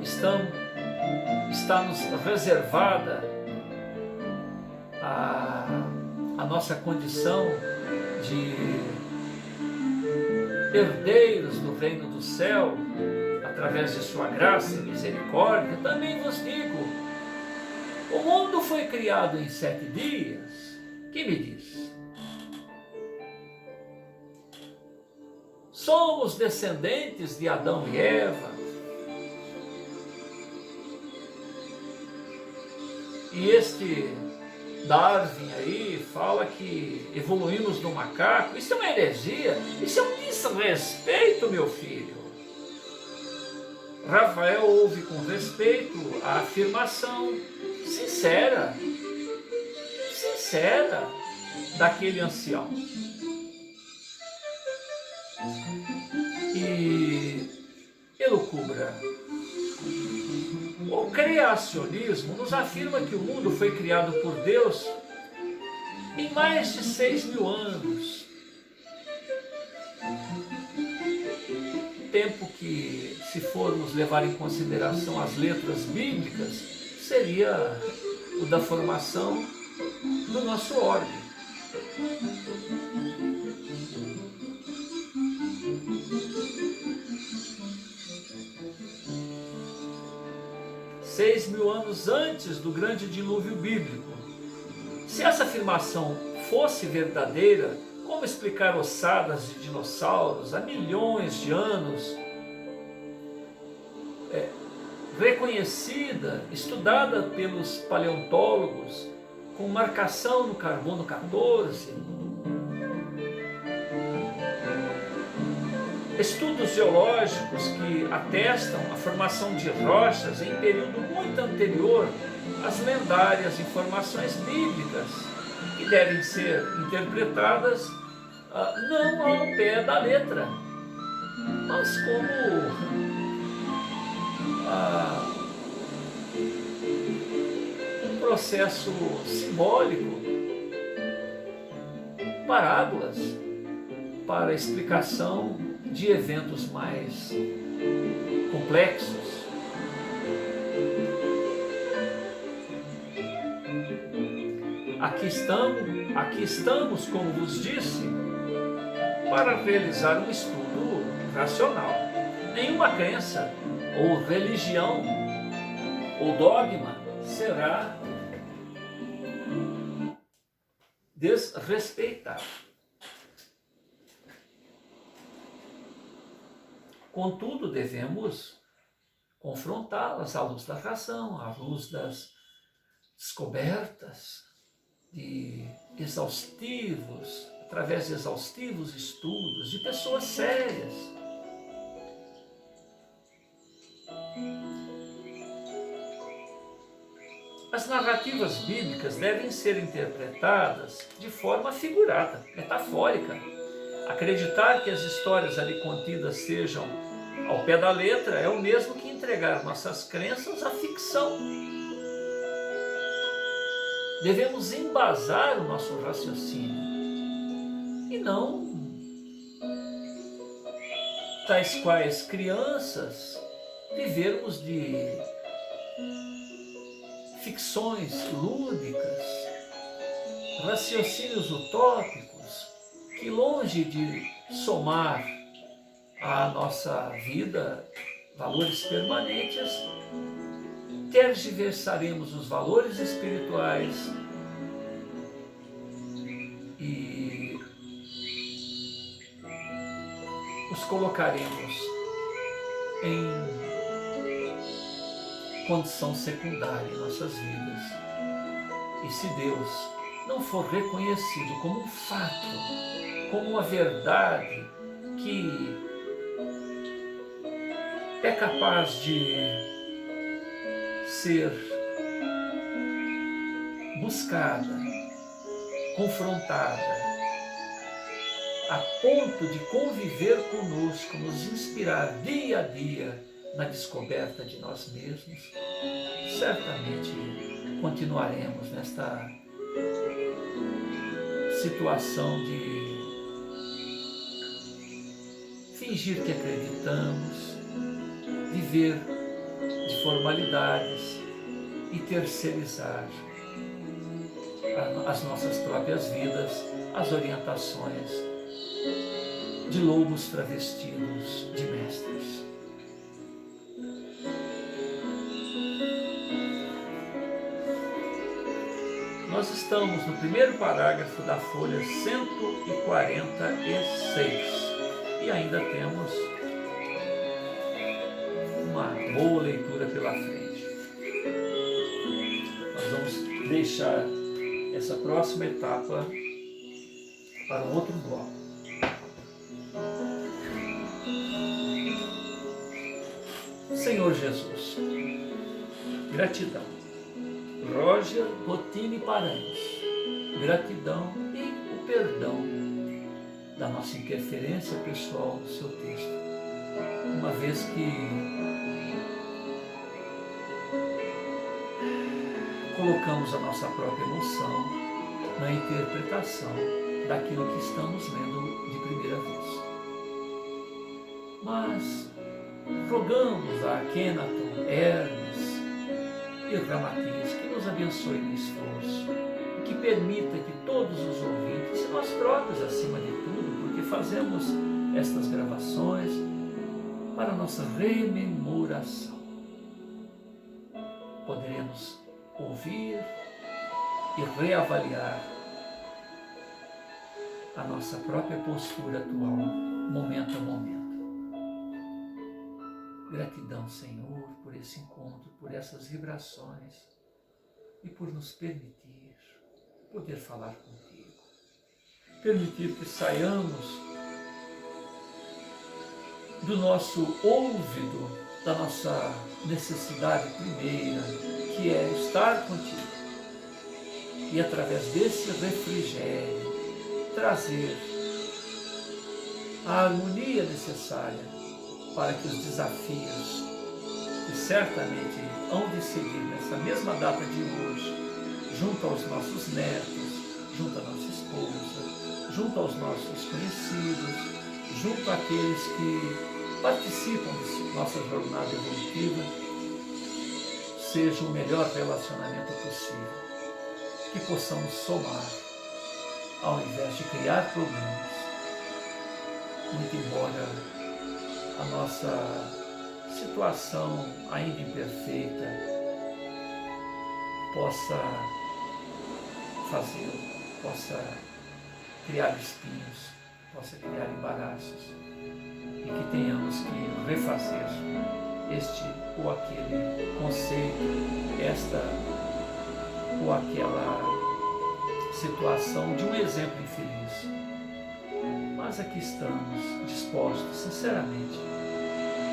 está-nos reservada a nossa condição de herdeiros do reino do céu, através de sua graça e misericórdia, também vos digo, o mundo foi criado em 7 dias. Que me diz? Somos descendentes de Adão e Eva. E este Darwin aí fala que evoluímos do macaco. Isso é uma heresia, isso é um desrespeito, meu filho. Rafael ouve com respeito a afirmação sincera daquele ancião. E elucubra. O criacionismo nos afirma que o mundo foi criado por Deus em mais de 6.000 anos. Tempo que, se formos levar em consideração as letras bíblicas, seria o da formação do nosso orbe. Seis mil anos antes do grande dilúvio bíblico. Se essa afirmação fosse verdadeira, como explicar ossadas de dinossauros há milhões de anos, reconhecida, estudada pelos paleontólogos, com marcação no carbono 14, estudos geológicos que atestam a formação de rochas em período muito anterior às lendárias informações bíblicas, que devem ser interpretadas não ao pé da letra, mas como um processo simbólico, parábolas para a explicação de eventos mais complexos. Aqui estamos, como vos disse, para realizar um estudo racional. Nenhuma crença ou religião ou dogma será desrespeitado. Contudo, devemos confrontá-las à luz da razão, à luz das descobertas, através de exaustivos estudos, de pessoas sérias. As narrativas bíblicas devem ser interpretadas de forma figurada, metafórica. Acreditar que as histórias ali contidas sejam ao pé da letra é o mesmo que entregar nossas crenças à ficção. Devemos embasar o nosso raciocínio e não, tais quais crianças, vivermos de ficções lúdicas, raciocínios utópicos, que longe de somar à nossa vida valores permanentes, tergiversaremos os valores espirituais e os colocaremos em condição secundária em nossas vidas. E se Deus não for reconhecido como um fato, como uma verdade que é capaz de ser buscada, confrontada, a ponto de conviver conosco, nos inspirar dia a dia na descoberta de nós mesmos, certamente continuaremos nesta situação de fingir que acreditamos, viver de formalidades e terceirizar as nossas próprias vidas, as orientações de lobos travestidos de mestres. Nós estamos no primeiro parágrafo da folha 146 e ainda temos uma boa leitura pela frente. Nós vamos deixar essa próxima etapa para um outro bloco. Senhor Jesus, gratidão. Roger Bottini Paranhos, gratidão e o perdão da nossa interferência pessoal no seu texto, uma vez que colocamos a nossa própria emoção na interpretação daquilo que estamos lendo de primeira vez. Mas rogamos a Akhenaton, Hermes e Ramatiz que nos abençoe no esforço e que permita que todos os ouvintes, e nós próprios acima de tudo, porque fazemos estas gravações para nossa rememoração, poderemos ouvir e reavaliar a nossa própria postura atual, momento a momento. Gratidão, Senhor, por esse encontro, por essas vibrações e por nos permitir poder falar contigo. Permitir que saiamos do nosso ouvido, da nossa necessidade primeira, que é estar contigo. E através desse refrigério, trazer a harmonia necessária para que os desafios que certamente hão de seguir nessa mesma data de hoje, junto aos nossos netos, junto à nossa esposa, junto aos nossos conhecidos, junto àqueles que participam de nossa jornada evolutiva, seja o melhor relacionamento possível, que possamos somar, ao invés de criar problemas, muito embora a nossa situação ainda imperfeita possa fazê-lo, possa criar espinhos, possa criar embaraços e que tenhamos que refazer este ou aquele conceito, esta ou aquela situação de um exemplo infeliz. Mas aqui estamos dispostos, sinceramente,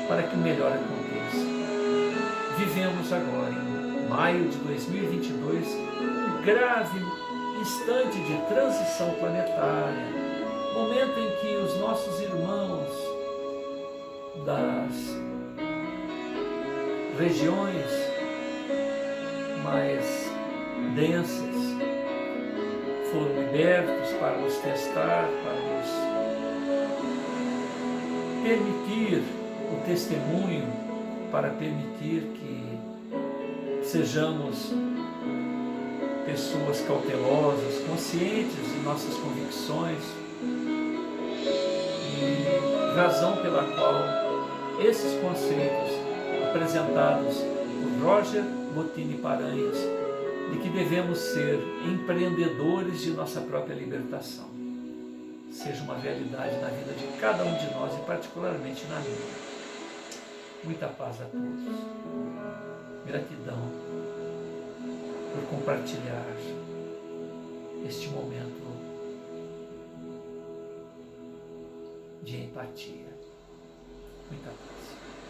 para que o melhor aconteça. Vivemos agora, em maio de 2022, um grave instante de transição planetária, momento em que os nossos irmãos das regiões mais densas foram libertos para nos testar, para nos permitir o testemunho, para permitir que sejamos pessoas cautelosas, conscientes de nossas convicções, e razão pela qual esses conceitos apresentados por Roger Bottini Paranhos, de que devemos ser empreendedores de nossa própria libertação, seja uma realidade na vida de cada um de nós e particularmente na minha. Muita paz a todos. Gratidão por compartilhar este momento de empatia. Muita paz.